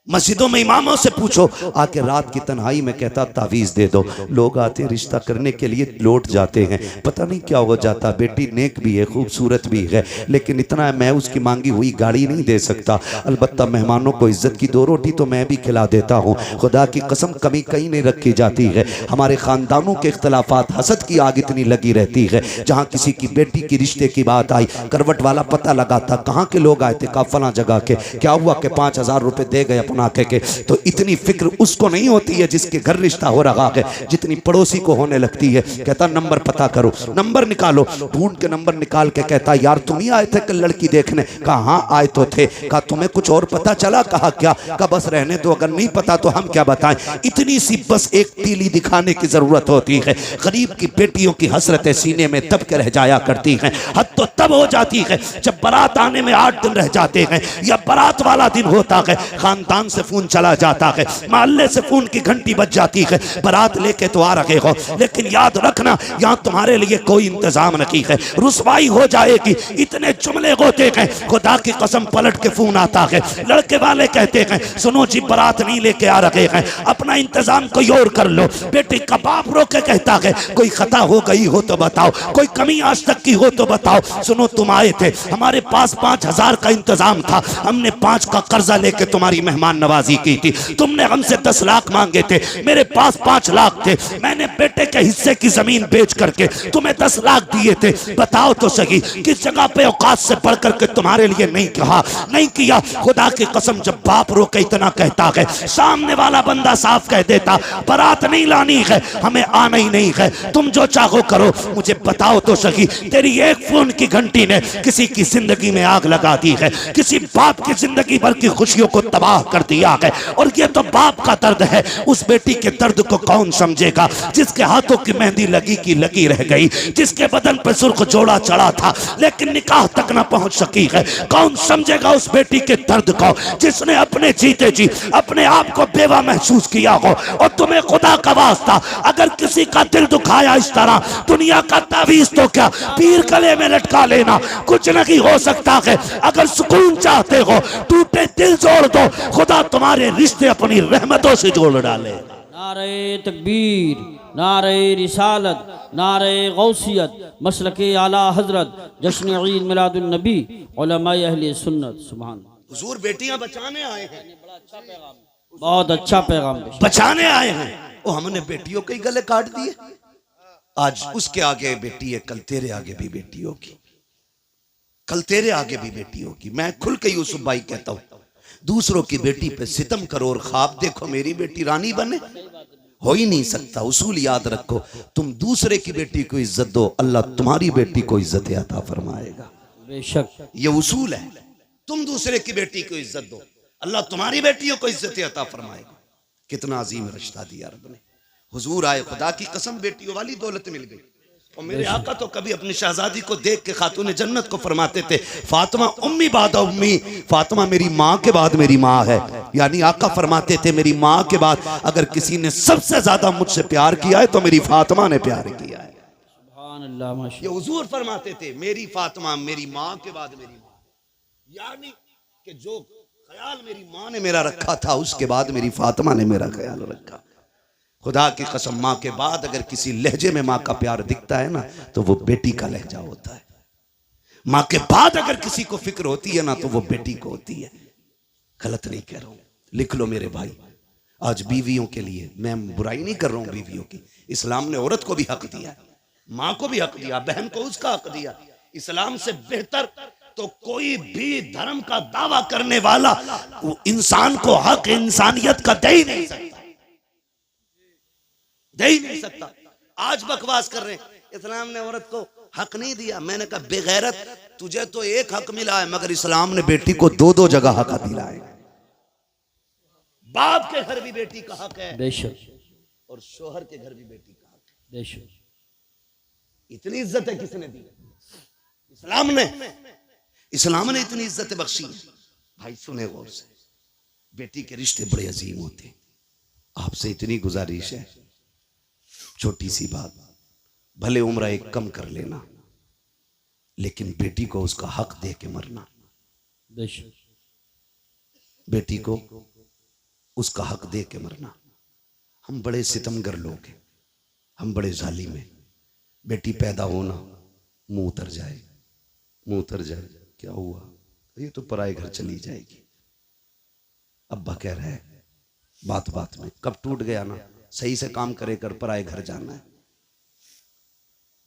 मस्जिदों में, इमामों से पूछो, आके रात की तन्हाई में कहता तावीज दे दो। लोग आते रिश्ता करने के लिए, लौट जाते हैं, पता नहीं क्या हो जाता। बेटी नेक भी है, खूबसूरत भी है, लेकिन इतना है, मैं उसकी मांगी हुई गाड़ी नहीं दे सकता। अलबत्ता मेहमानों को इज्जत की 2 रोटी तो मैं भी खिला देता हूँ। खुदा की कसम कमी कहीं नहीं रखी जाती है। हमारे खानदानों के इख्तलाफात, हसद की आग इतनी लगी रहती है। जहाँ किसी की बेटी की रिश्ते की बात आई, करवट वाला पता लगाता कहाँ के लोग आए थे, कहा फला जगह के, क्या हुआ कि 5000 रुपए दे गए अपना के। तो इतनी फिक्र उसको नहीं होती है जिसके घर रिश्ता हो रहा है, जितनी पड़ोसी को होने लगती है। कहता नंबर पता करो, नंबर निकालो, ढूंढ के नंबर निकाल के कहता यार तुम ही आए थे कल लड़की देखने? कहा हाँ आए तो थे। कहा तुम्हें कुछ और पता चला? कहा क्या? कहा बस रहने दो, अगर नहीं पता तो हम क्या बताएं। इतनी सी बस एक तीली दिखाने की जरूरत होती है। गरीब की बेटियों की हसरतें सीने में दब के रह जाया करती हैं। हद तो तब हो जाती है जब बारात आने में 8 दिन रह जाते हैं, या बारात वाला दिन होता है, खानदान से फोन चला जाता है, मोहल्ले से फोन की घंटी बज जाती है, बारात लेके तो आ रहे हो, लेकिन याद रखना यहाँ तुम्हारे लिए कोई इंतजाम नहीं है, रुसवाई हो जाएगी। इतने जुमले होते हैं, खुदा की कसम पलट के फोन आता है, लड़के वाले कहते हैं सुनो जी बारात नहीं लेके आ रहे हैं, अपना इंतजाम कोई और कर लो। बेटी का बाप रो के कहता है कोई खता हो गई हो तो बताओ, कोई कमी आज तक की हो तो बताओ। सुनो तुम आए थे, हमारे पास 5000 का इंतजाम था, हमने 5 का कर्जा लेके तुम्हारी मेहमान नवाजी की थी, तुमने हमसे 10 लाख मांगे थे, मेरे पास 5 लाख थे, मैंने बेटे के हिस्से की जमीन बेच करके तुम्हें 10 लाख दिए थे। बताओ तो सही किस जगह पे औकात से बढ़ करके तुम्हारे लिए नहीं कहा, नहीं किया। खुदा की कसम जब बाप रो के इतना कहता है, सामने वाला बंदा साफ कह देता बारात नहीं लानी है, हमें आना ही नहीं है, तुम जो चाहो करो। मुझे बताओ तो सही, तेरी एक फोन की घंटी ने किसी की जिंदगी में आग लगा दी है, किसी बाप की जिंदगी भर की खुशियों को तबाह कर दिया है। और ये तो बाप का दर्द है, उस बेटी के दर्द को कौन समझेगा जिसके हाथों की मेहंदी लगी की लगी रह गई, जिसके बदन पर सुर्ख जोड़ा चढ़ा था लेकिन निकाह तक ना पहुंच सकी है। कौन समझेगा उस बेटी के दर्द को जिसने अपने जीते जी अपने आप को बेवा महसूस किया हो। और तुम्हें खुदा का वास्ता अगर किसी का दिल दुखाया इस तरह, दुनिया का तावीज तो क्या पीर गले में लटका लेना कुछ नहीं हो सकता है। अगर सुकून चाहते हो टूटे दिल जोड़ दो, खुदा तुम्हारे रिश्ते अपनी रहमतों से जोड़ डाले। नारे तकबीर, नारे रिसालत, नारे गौसियत, मसलके आला हजरत, जश्न ईद मिलादुन नबी, उलमाए अहले सुन्नत। सुभान। हुजूर बेटियां बचाने आए हैं, बहुत अच्छा पैगाम पेश। बचाने आए हैं, वो हमने बेटियों के ही गले काट दिए। आज उसके आगे बेटी है, कल तेरे आगे भी बेटी होगी, कल तेरे आगे भी बेटी होगी। मैं खुल के यूसुफ भाई कहता हूं, दूसरों की बेटी पे सितम करो और ख्वाब देखो मेरी बेटी रानी बने, हो ही नहीं सकता। उसूल याद रखो, तुम दूसरे की बेटी को इज्जत दो, अल्लाह तुम्हारी बेटी को इज्जत अता फरमाएगा। बेशक ये उसूल है, तुम दूसरे की बेटी को इज्जत दो, अल्लाह तुम्हारी बेटियों को इज्जत अता फरमाएगा। कितना अजीम रिश्ता दिया रब ने। हुजूर आए, खुदा की कसम बेटियों वाली दौलत मिल गई। और मेरे आका तो कभी अपनी शहजादी को देख के खातून जन्नत को फरमाते थे, फातिमा उम्मी बाद उम्मी, फातिमा मेरी माँ के बाद मेरी माँ है। यानी आका फरमाते थे मेरी माँ के बाद अगर किसी ने सबसे ज्यादा मुझसे प्यार किया है तो मेरी फातिमा ने प्यार किया है। सुभान अल्लाह, माशा ये हुजूर फरमाते थे मेरी फातिमा मेरी माँ के बाद मेरी माँ, यानी कि जो ख्याल मेरी माँ ने मेरा रखा था उसके बाद मेरी फातिमा ने मेरा ख्याल रखा। खुदा की कसम, माँ के बाद अगर किसी लहजे में माँ का प्यार दिखता है ना तो वो बेटी का लहजा होता है। माँ के बाद अगर किसी को फिक्र होती है ना तो वो बेटी को होती है। गलत नहीं कह रहा हूं, लिख लो मेरे भाई। आज बीवियों के लिए, मैं बुराई नहीं कर रहा हूं बीवियों की, इस्लाम ने औरत को भी हक दिया, माँ को भी हक दिया, बहन को उसका हक दिया। इस्लाम से बेहतर तो कोई भी धर्म का दावा करने वाला वो इंसान को हक इंसानियत का दे ही नहीं सकता, दे ही नहीं सकता। आज बकवास कर रहे हैं इस्लाम ने औरत को हक नहीं दिया। मैंने कहा बेगैरत, तुझे तो एक हक मिला है मगर इस्लाम ने बेटी को दो दो जगह हक दिला है। बाप के घर भी बेटी का हक है बेशक, और शोहर के घर भी बेटी का हक है। बेशक इतनी इज्जत है किसने दी? इस्लाम ने, इस्लाम ने इतनी इज्जत बख्शी है। भाई सुने गौर से, बेटी के रिश्ते बड़े अजीम होते हैं। आपसे इतनी गुजारिश है, छोटी सी बात, भले उम्र एक कम कर लेना लेकिन बेटी को उसका हक दे के मरना। बेशक बेटी को उसका हक दे के मरना। हम बड़े सितमगर लोग हैं, हम बड़े जालिम हैं। बेटी पैदा होना, मुंह उतर जाए, मुंह उतर जाए, क्या हुआ, ये तो पराए घर चली जाएगी। अब्बा कह रहा है बात बात में, कब टूट गया ना, सही से काम करे कर, पराए घर जाना है।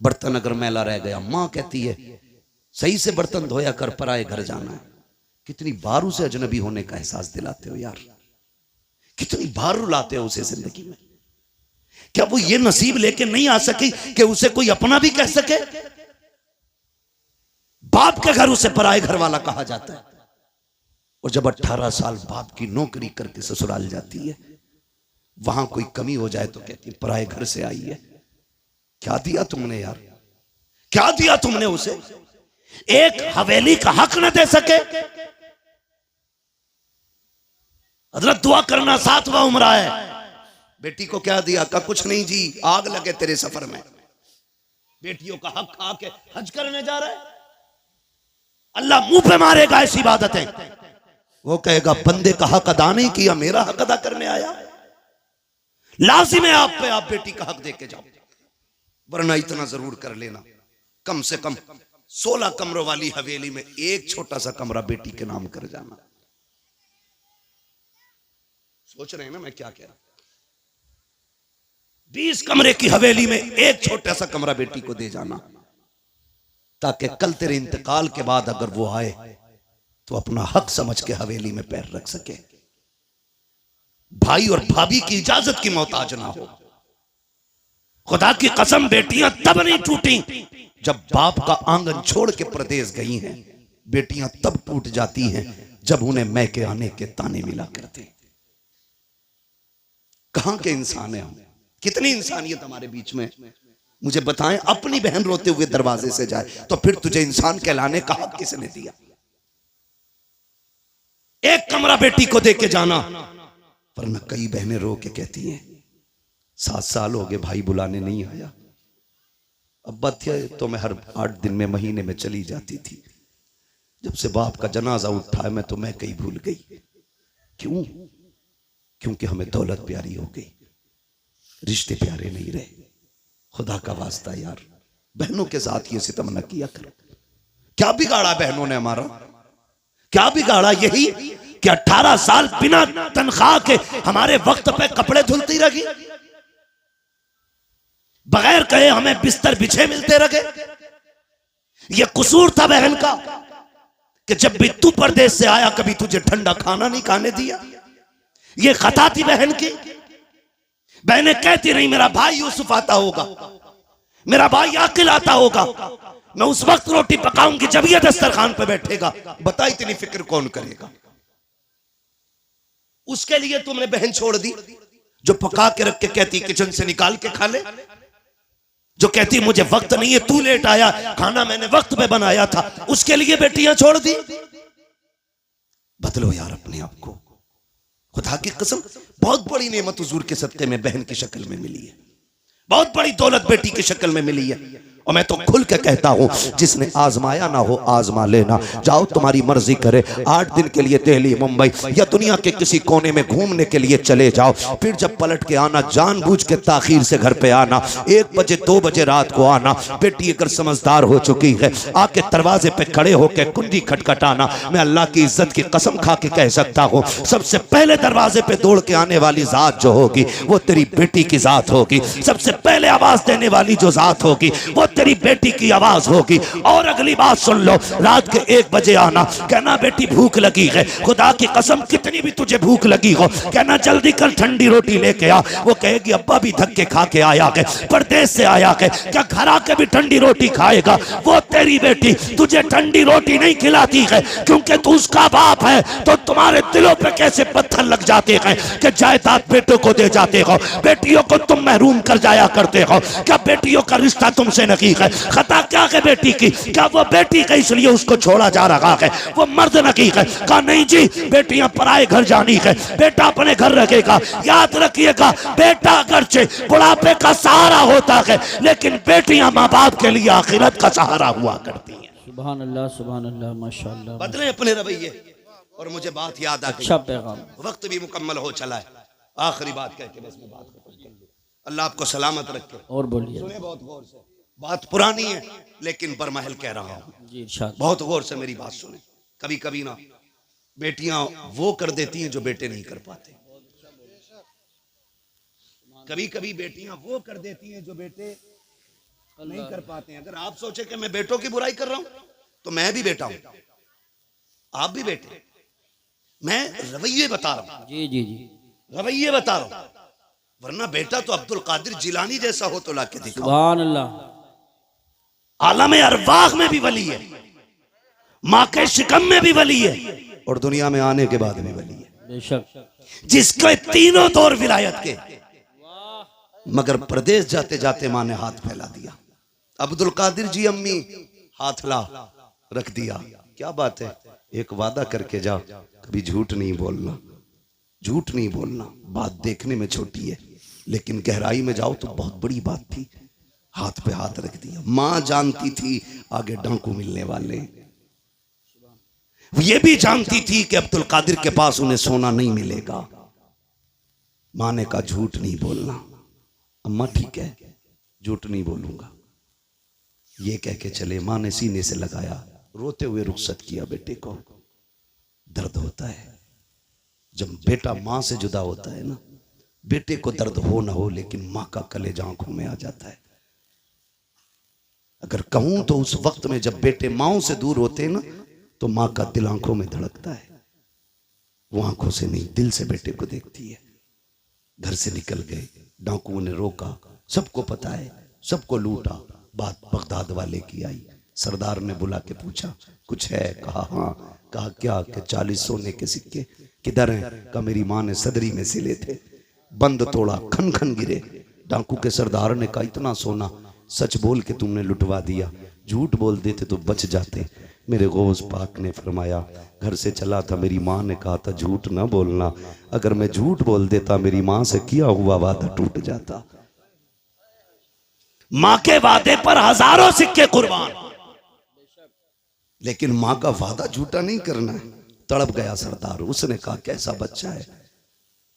बर्तन अगर मैला रह गया, माँ कहती है सही से बर्तन धोया कर, पराए घर जाना है। कितनी बार उसे अजनबी होने का एहसास दिलाते हो यार, कितनी बार रुलाते हो उसे जिंदगी में। क्या वो ये नसीब लेके नहीं आ सकी कि उसे कोई अपना भी कह सके? बाप के घर उसे पराए घर वाला कहा जाता है। और जब 18 साल बाप की नौकरी करके ससुराल जाती है, वहां कोई कमी हो जाए तो कहती है पराए घर से आई है। क्या दिया तुमने यार, क्या दिया तुमने उसे? एक हवेली का हक न दे सके। हजरत दुआ करना 7वां उम्र है। बेटी को क्या दिया? का कुछ नहीं जी, आग लगे तेरे सफर में। बेटियों का हक खा के हज करने जा रहा है, अल्लाह मुंह पे मारेगा ऐसी इबादतें। वो कहेगा बंदे का हक अदा नहीं किया, मेरा हक अदा करने आया। लाजिम है आप पे, आप बेटी का हक दे के जाओ। वरना इतना जरूर कर लेना, कम से कम 16 कमरों वाली हवेली में एक छोटा सा कमरा बेटी के नाम कर जाना। सोच रहे हैं ना मैं क्या कह रहा हूं? 20 कमरे की हवेली में एक छोटा सा कमरा बेटी को दे जाना, ताकि कल तेरे इंतकाल के बाद अगर वो आए तो अपना हक समझ के हवेली में पैर रख सके, भाई और भाभी की इजाजत की मोहताज ना हो। खुदा की कसम, बेटियां तब नहीं टूटी जब बाप का आंगन छोड़ के प्रदेश गई हैं। बेटियां तब टूट जाती हैं जब उन्हें मैके आने के ताने मिला करते। कहां के इंसान हैं हम? कितनी इंसानियत हमारे बीच में? मुझे बताएं, अपनी बहन रोते हुए दरवाजे से जाए तो फिर तुझे इंसान कहलाने का हक किसने दिया? एक कमरा बेटी को दे के जाना, वरना कई बहनें रो के कहती हैं 7 साल हो गए भाई बुलाने नहीं आया। अब्बा थे तो मैं हर 8 दिन में, महीने में चली जाती थी। जब से बाप का जनाजा उठा है मैं तो मैं कहीं भूल गई। क्यों? क्योंकि हमें दौलत प्यारी हो गई, रिश्ते प्यारे नहीं रहे। खुदा का वास्ता यार, बहनों के साथ ये सितम न किया करो। क्या बिगाड़ा बहनों ने हमारा? क्या बिगाड़ा? यही कि 18 साल बिना तनख्वाह के हमारे वक्त पे कपड़े धुलती रही, बगैर कहे हमें बिस्तर बिछे मिलते रहे। यह कसूर था बहन का कि जब भी तू परदेश से आया कभी तुझे ठंडा खाना नहीं खाने दिया। यह खता थी बहन की। बहनें कहती रही मेरा भाई यूसुफ आता होगा, मेरा भाई आकिल आता होगा, मैं उस वक्त रोटी पकाऊंगी जब यह दस्तरखान पे बैठेगा। बता इतनी फिक्र कौन करेगा? उसके लिए तुमने बहन छोड़ दी जो पका के रख के कहती किचन से निकाल के खा ले, जो कहती मुझे वक्त नहीं है, तू लेट आया, खाना मैंने वक्त पे बनाया था, उसके लिए बेटियां छोड़ दी। बदलो यार अपने आप को। खुदा की कसम बहुत बड़ी नेमत हुजूर के सदके में बहन की शक्ल में मिली है, बहुत बड़ी दौलत बेटी की शक्ल में मिली है। और मैं तो खुल के कहता हूं जिसने आजमाया ना हो आजमा लेना। जाओ तुम्हारी मर्जी करे, 8 दिन के लिए दिल्ली मुंबई या दुनिया के किसी कोने में घूमने के लिए चले जाओ, फिर जब पलट के आना जानबूझ के ताखीर से घर पे आना, 1 बजे 2 बजे रात को आना। बेटी अगर समझदार हो चुकी है आके दरवाजे पे खड़े होकर कुंडी खटखटाना। मैं अल्लाह की इज्जत की कसम खा के कह सकता हूं सबसे पहले दरवाजे पे दौड़ के आने वाली जात जो होगी वो तेरी बेटी की जात होगी। सबसे पहले आवाज देने वाली जो जात होगी वो तेरी बेटी की आवाज होगी। और अगली बात सुन लो, रात के 1 बजे आना, कहना बेटी भूख लगी है, खुदा की कसम कितनी भी तुझे भूख लगी हो, कहना जल्दी कर ठंडी रोटी लेके आ। वो कहेगी अब्बा भी धक्के खा के आया है, परदेश से आया है, क्या घर आके भी ठंडी रोटी खाएगा? वो तेरी बेटी तुझे ठंडी रोटी नहीं खिलाती है क्योंकि तू उसका बाप है। तो तुम्हारे दिलों पे कैसे पत्थर लग जाते हैं कि जायदाद बेटों को दे जाते हो, बेटियों को तुम महरूम कर जाया करते हो। क्या बेटियों का रिश्ता तुमसे नहीं है? खता क्या है बेटी की? क्या वो बेटी का इसलिए उसको छोड़ा जा रहा है? वो मर्द नहीं है। कहा नहीं जी, बेटियां पराए घर जानी है, बेटा अपने घर रखेगा। याद रखिएगा बेटा अगरचे बुढ़ापे का सहारा होता है लेकिन बेटियां माँ बाप के लिए आखिरत का सहारा हुआ करती हैं। सुभान अल्लाह माशाअल्लाह। बदले अपने रवैये। और मुझे बात याद आ गई, अच्छा पैगाम। वक्त भी मुकम्मल हो चला है, आखिरी बात कह के बस मैं बात खत्म कर लूं। अल्लाह आपको सलामत रखे। और बोलिए। सुने बहुत गौर से, बात पुरानी है लेकिन बरमहल कह रहा हूं जी इरशाद। बहुत गौर से मेरी बात सुने। कभी कभी ना बेटियां वो कर देती हैं जो बेटे नहीं कर पाते, कभी कभी बेटियां वो कर देती हैं जो बेटे नहीं कर पाते हैं। अगर आप सोचे कि मैं बेटों की बुराई कर रहा हूं तो मैं भी बेटा हूं, आप भी बेटे। मैं रवैये बता रहा हूं, जी जी जी रवैये बता रहा हूं, वरना बेटा तो अब्दुल कादिर जिलानी जैसा हो तो लाके दिखाओ। सुभान अल्लाह। आलम अरवाह में भी वली है, माँ के शिकम में भी वली है और दुनिया में आने के बाद भी वली है। बेशक। जिसके तीनों दौर विलायत के, मगर प्रदेश जाते जाते माँ ने हाथ फैला दिया। अब्दुल कादिर जी अम्मी हाथ ला रख दिया। क्या बात है, एक वादा करके जाओ, कभी झूठ नहीं बोलना, झूठ नहीं बोलना। बात देखने में छोटी है लेकिन गहराई में जाओ तो बहुत बड़ी बात थी। हाथ पे हाथ रख दिया। मां जानती थी आगे डांकू मिलने वाले, ये भी जानती थी कि अब्दुल कादिर के पास उन्हें सोना नहीं मिलेगा। मां ने कहा झूठ नहीं बोलना। अम्मा ठीक है, झूठ नहीं बोलूंगा, ये कह के चले। मां ने सीने से लगाया, रोते हुए रुखसत किया। बेटे को दर्द होता है जब बेटा मां से जुदा होता है ना, बेटे को दर्द हो ना हो लेकिन मां का कलेजा आंखों में आ जाता है। अगर कहूं तो उस वक्त में जब बेटे माओ से दूर होते हैं ना तो मां का दिल आंखों में धड़कता है। वो आंखों से नहीं दिल से बेटे को देखती है। घर से निकल गए, डाकुओं ने रोका, सबको पता है, सबको लूटा। बात बगदाद वाले की आई। सरदार ने बुला के पूछा कुछ है? कहा हाँ। कहा क्या? कि 40 सोने के सिक्के। किधर हैं? कहा मेरी मां ने सदरी में सिले थे। बंद तोड़ा, खन खन गिरे। डाकू के सरदार ने कहा इतना सोना सच बोल के तुमने लुटवा दिया, झूठ बोल देते तो बच जाते। मेरे गौस पाक ने फरमाया घर से चला था, मेरी माँ ने कहा था झूठ ना बोलना। अगर मैं झूठ बोल देता मेरी माँ से किया हुआ वादा टूट जाता। माँ के वादे पर हजारों सिक्के कुर्बान, लेकिन माँ का वादा झूठा नहीं करना है। तड़प गया सरदार। उसने कहा कैसा बच्चा है,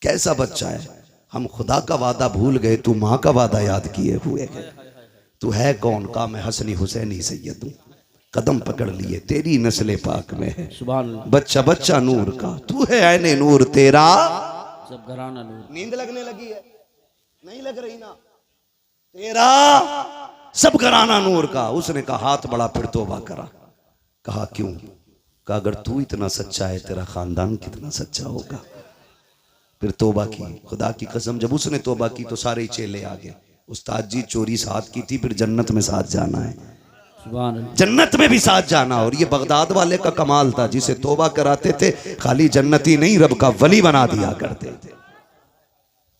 कैसा बच्चा है, हम खुदा का वादा भूल गए, तू माँ का वादा याद किए हुए है। तू है कौन? कहा मैं हसनी हुसैनी सैयद हूं। कदम पकड़ लिए, तेरी नस्ल पाक में है। सुभान अल्लाह। बच्चा बच्चा नूर का, तू है ऐने नूर तेरा। सब घराना नूर। नींद लगने लगी है? नहीं लग रही ना? तेरा सब घराना नूर का। उसने कहा हाथ बड़ा, फिर तौबा करा। कहा क्यों? कहा अगर तू इतना सच्चा है, तेरा खानदान कितना सच्चा होगा। फिर तौबा की, खुदा की कसम जब उसने तौबा की तो सारे चेले आ गए। उस्ताद जी चोरी साथ की थी, फिर जन्नत में साथ जाना है, सुभान अल्लाह। जन्नत में भी साथ जाना। और ये बगदाद वाले का कमाल था, जिसे तौबा कराते थे खाली जन्नती नहीं, रब का वली बना दिया करते थे।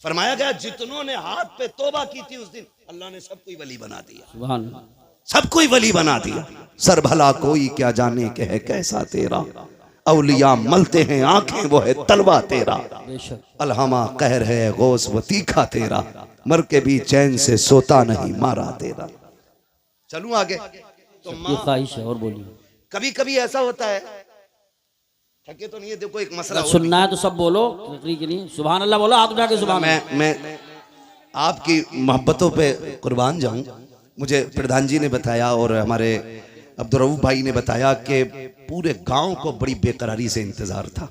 फरमाया गया जितनों ने हाथ पे तौबा की थी उस दिन, अल्लाह ने सबको वली बना दिया, सुभान अल्लाह। सबको वली बना दिया। सर भला कोई क्या जाने के है कैसा तेरा, औलिया मलते हैं आंखें वो है तलवा तेरा। बेशक। अलहमा कहर है गौस वो तीखा तेरा, मर के भी चैन से सोता नहीं मारा तेरा। चलूं आगे? तो ये ख्वाहिश है, और बोलिए। कभी कभी ऐसा होता है, थके तो नहीं है? देखो एक मसला अगर सुनना है तो सब बोलो, तकरीर के लिए सुभान अल्लाह बोलो, हाथ उठा के सुभान अल्लाह। मैं आपकी मोहब्बतों पे कुर्बान जाऊं। मुझे प्रधान जी ने बताया और हमारे अब्दुर्रऊफ भाई ने बताया कि पूरे गांव को बड़ी बेकरारी से इंतजार था।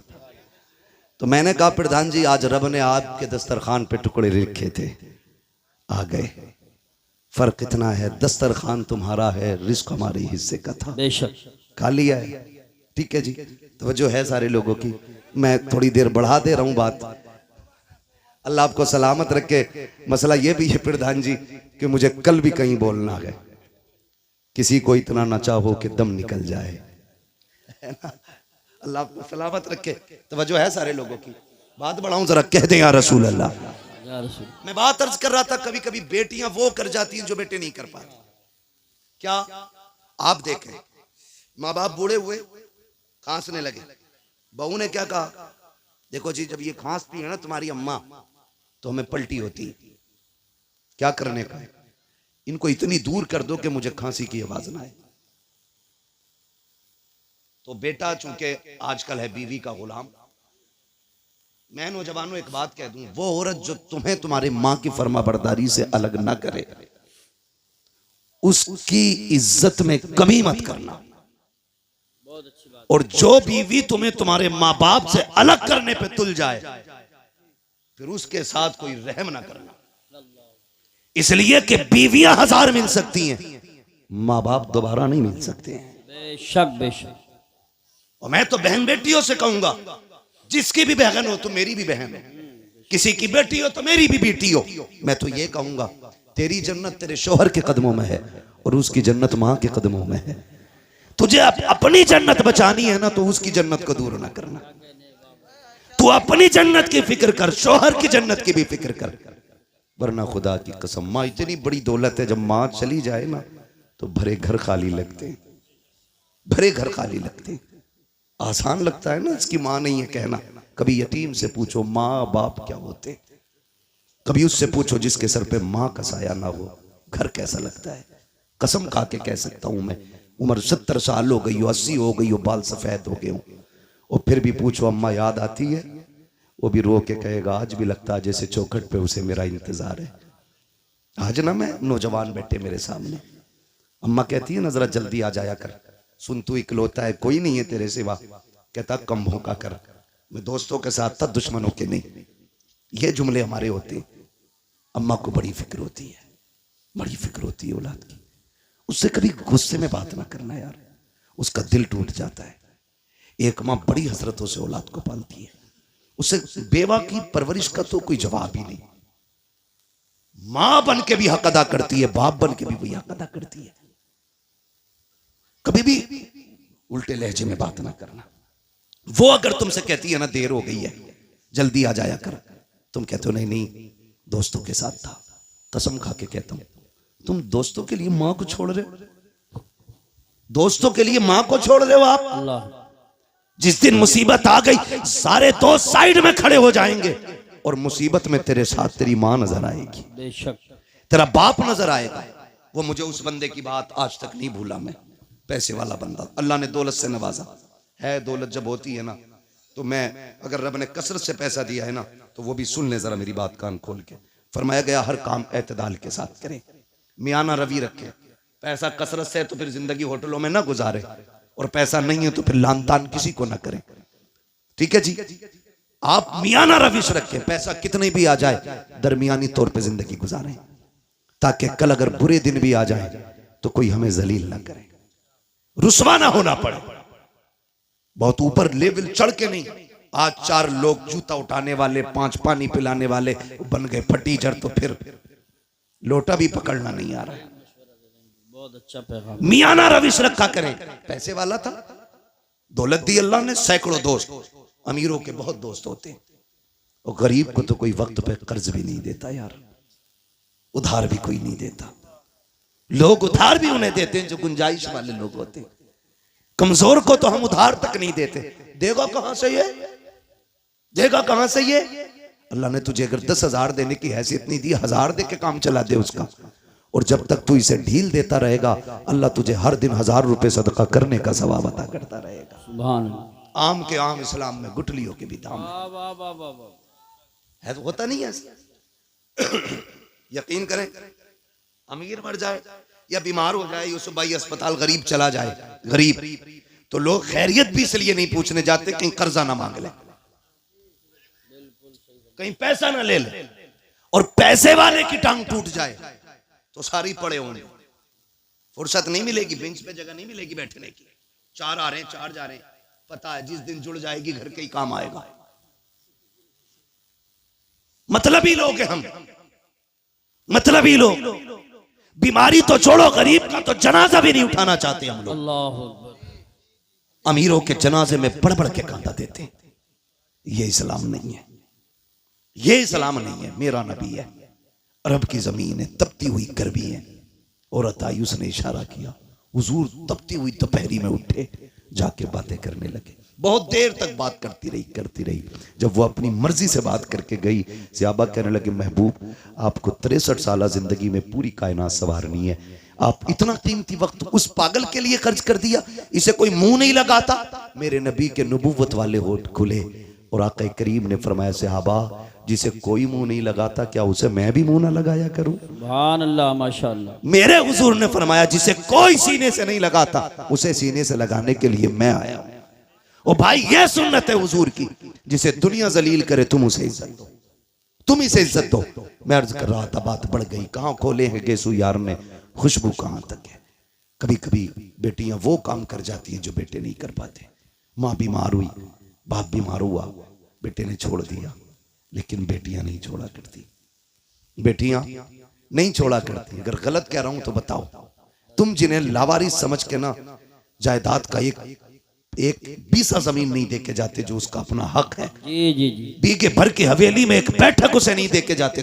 तो मैंने कहा प्रधान जी आज रब ने आपके दस्तरखान पे टुकड़े लिखे थे, आ गए। फर्क इतना है दस्तरखान तुम्हारा है, रिस्क हमारे हिस्से का था, बेशक। खा लिया है। ठीक है जी, तवज्जो है सारे लोगों की। मैं थोड़ी देर बढ़ा दे रहा हूं बात, अल्लाह आपको सलामत रखे। मसला ये भी है प्रधान जी कि मुझे कल भी कहीं बोलना है, किसी को इतना ना चाहो कि दम निकल जाए, है ना? अल्लाह आपको सलामत रखे। तवज्जो है सारे लोगों की। बात बढ़ाऊं जरा, कह दें या रसूल अल्लाह। या रसूल। मैं बात अर्ज कर रहा था, कभी कभी बेटियां वो कर जाती हैं जो बेटे नहीं कर पाते। क्या आप देखें, माँ बाप बूढ़े हुए, खांसने लगे, बहू ने क्या कहा, देखो जी जब ये खांसती है ना तुम्हारी अम्मा तो हमें पलटी होती है, क्या करने का है, इनको इतनी दूर कर दो कि मुझे खांसी की आवाज ना आए। तो बेटा चूंकि आजकल है बीवी का गुलाम, मैं नौजवानों एक बात कह दूं, वो औरत जो तुम्हें तुम्हारे मां की फर्माबरदारी से अलग ना करे, उसकी इज्जत में कमी मत करना। और जो बीवी तुम्हें तुम्हारे माँ बाप से अलग करने पे तुल जाए, फिर उसके साथ कोई रहम ना करना। इसलिए कि बीवियां 1000 मिल सकती हैं, माँ बाप दोबारा नहीं मिल सकते हैं। बेशक बेशक। और मैं तो बहन बेटियों से कहूंगा, जिसकी भी बहन हो तो मेरी भी बहन हो, किसी की बेटी हो तो मेरी भी बेटी हो। मैं तो ये कहूंगा तेरी जन्नत तेरे शौहर के कदमों में है और उसकी जन्नत मां के कदमों में है। तुझे अपनी जन्नत बचानी है ना, तो उसकी जन्नत को दूर ना करना। तू अपनी जन्नत की फिक्र कर, शौहर की जन्नत की भी फिक्र कर, वरना खुदा की कसम माँ इतनी बड़ी दौलत है, जब माँ चली जाए ना तो भरे घर खाली लगते हैं, भरे घर खाली लगते हैं। आसान लगता है ना, इसकी माँ नहीं है कहना। कभी यतीम से पूछो माँ बाप क्या होते, कभी उससे पूछो जिसके सर पे माँ का साया ना हो, घर कैसा लगता है। कसम खा के कह सकता हूं मैं, उम्र 70 साल हो गई हो, 80 हो गई हो, बाल सफेद हो गए हो, और फिर भी पूछो अम्मा याद आती है, वो भी रो के कहेगा आज भी लगता है जैसे चौखट पे उसे मेरा इंतजार है। आज ना मैं नौजवान बैठे मेरे सामने, अम्मा कहती है ना जरा जल्दी आ जाया कर, सुन तू इकलौता है, कोई नहीं है तेरे सिवा। कहता कम भौंका कर, मैं दोस्तों के साथ था दुश्मनों के नहीं। ये जुमले हमारे होते हैं। अम्मा को बड़ी फिक्र होती है, बड़ी फिक्र होती है औलाद की। उससे कभी गुस्से में बात ना करना यार, उसका दिल टूट जाता है। एक माँ बड़ी हसरतों से औलाद को पालती है, उसे बेवा की परवरिश का तो कोई जवाब ही नहीं। मां बन के भी हक अदा करती है, बाप बन के भी वही हक अदा करती है। कभी भी उल्टे लहजे में बात ना करना। वो अगर तुमसे कहती है ना देर हो गई है जल्दी आ जाया कर, तुम कहते हो नहीं नहीं दोस्तों के साथ था, कसम खा के कहता हूं तुम दोस्तों के लिए मां को छोड़ रहे हो, दोस्तों के लिए मां को छोड़ रहे हो आप। अल्लाह। जिस दिन मुसीबत आ गई सारे दोस्त साइड में खड़े हो जाएंगे और मुसीबत में तेरे साथ तेरी मां नजर आएगी, बेशक। तेरा बाप नजर आएगा। वो मुझे उस बंदे की बात आज तक नहीं भूला मैं, पैसे वाला बंदा, अल्लाह ने दौलत से नवाजा है। दौलत जब होती है ना तो मैं, अगर रब ने कसरत से पैसा दिया है ना तो वो भी सुन ले जरा मेरी बात कान खोल के। फरमाया गया हर काम एतदाल के साथ करें, मियाना रवि रखें, पैसा कसरत से है तो फिर जिंदगी होटलों में ना गुजारे, और पैसा नहीं है तो फिर लान तान किसी को ना करें। ठीक है जी, आप मियाना रविश रखें, पैसा कितने भी आ जाए दरमियानी तौर पे जिंदगी गुजारें, ताकि कल अगर बुरे दिन भी आ जाए तो कोई हमें जलील ना करे, रुसवा ना होना पड़े। बहुत ऊपर लेवल चढ़ के नहीं। आज 4 लोग जूता उठाने वाले, 5 पानी पिलाने वाले बन गए फटीचर, तो फिर लोटा भी पकड़ना नहीं आ रहा है। बहुत अच्छा पैगाम। मियाना रविश रखा करें। पैसे वाला था, दौलत दी अल्लाह ने, सैकड़ों दोस्त, अमीरों के बहुत दोस्त होते हैं, और गरीब को तो कोई वक्त पे कर्ज भी नहीं देता यार, उधार भी कोई नहीं देता। लोग उधार भी उन्हें देते हैं जो गुंजाइश वाले लोग होते हैं, कमजोर को तो हम उधार तक नहीं देते। देगा कहां से ये, देगा कहां से ये? अल्लाह ने तुझे अगर 10,000 देने की हैसियत नहीं दी, 1000 दे के काम चला दे उसका, और जब तक तू इसे ढील देता रहेगा अल्लाह तुझे हर दिन 1000 रुपए सदका करने का सवाब अता करता रहेगा। सुभान अल्लाह। आम के आम इस्लाम में गुटलियों के भी दाम वाह वाह वाह वाह वाह। है, तो होता नहीं है ऐसा। यकीन करें, अमीर मर जाए या बीमार हो जाए, यूसुफ भाई अस्पताल, गरीब चला जाए, गरीब, तो लोग खैरियत भी इसलिए नहीं पूछने जाते कहीं कर्जा ना मांग ले, कहीं पैसा ना ले ले, और पैसे वाले की टांग टूट जाए तो सारी पड़े होंगे, फुर्सत नहीं मिलेगी, बेंच पे जगह नहीं मिलेगी बैठने की। 4 आ रहे हैं, 4 जा रहे हैं, पता है जिस दिन जुड़ जाएगी घर के ही काम आएगा। मतलबी लोग हैं हम, मतलबी लोग। बीमारी तो छोड़ो, गरीब का तो जनाजा भी नहीं उठाना चाहते हम लोग। अल्लाह अकबर। अमीरों के जनाजे में बढ़ बढ़ के कांदा देते हैं। ये इस्लाम नहीं है, ये इस्लाम नहीं है। मेरा नबी है, अरब की जमीन है, तपती हुई गर्मी है। औरत आई, उसने इशारा किया, हुजूर तपती हुई दोपहरी में उठे, जाके बातें करने लगे। बहुत देर तक बात करती रही। जब वो अपनी मर्जी से बात करके गई, सहाबा कहने लगे, महबूब आपको 63 साल जिंदगी में पूरी कायनात संवारनी है, आप इतना कीमती वक्त उस पागल के लिए खर्च कर दिया, इसे कोई मुंह नहीं लगाता। मेरे नबी के नबूवत वाले होठ खुले और आका करीम ने फरमाया, सहाबा जिसे कोई मुंह नहीं लगाता क्या उसे मैं भी मुंह ना लगाया करूं? सुभान अल्लाह, माशाअल्लाह। मेरे हुजूर ने फरमाया, जिसे कोई सीने से नहीं लगाता उसे सीने से लगाने के लिए मैं आया हूं। ओ भाई, ये सुन्नत है हुजूर की, जिसे दुनिया जलील करे तुम उसे इज्जत दो, तुम इसे इज्जत दो। मैं अर्ज कर रहा था, बात बढ़ गई। कहां खोले हैं गेसू यार ने, खुशबू कहां तक है। कभी कभी बेटियां वो काम कर जाती हैं जो बेटे नहीं कर पाते। माँ बीमार हुई, बाप बीमार हुआ, बेटे ने छोड़ दिया, लेकिन बेटियां नहीं छोड़ा करती, बेटियां नहीं छोड़ा करती। अगर गलत कह रहा हूं तो बताओ। तुम जिन्हें लावारिस समझ के ना जायदाद का एक बीसा जमीन नहीं देके जाते जो उसका अपना हक है, जी जी जी, बीघे भर की हवेली में एक बैठक उसे नहीं देके जाते,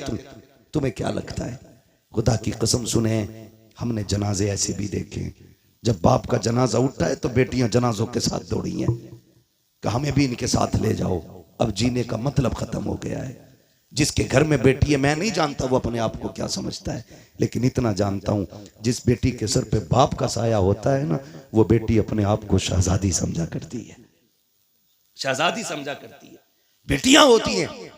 तुम्हें क्या लगता है? खुदा की कसम सुने, हमने जनाजे ऐसे भी देखे, जब बाप का जनाजा उठता है तो बेटियां जनाजों के साथ दौड़ी हैं कि हमें भी इनके साथ ले जाओ। अब जीने का मतलब खत्म हो गया है। जिसके घर में बेटी है, मैं नहीं जानता वो अपने आप को क्या समझता है, लेकिन इतना जानता हूं, जिस बेटी के सर पे बाप का साया होता है ना, वो बेटी अपने आप को शहजादी समझा करती है, शहजादी समझा करती है। बेटियां होती हैं,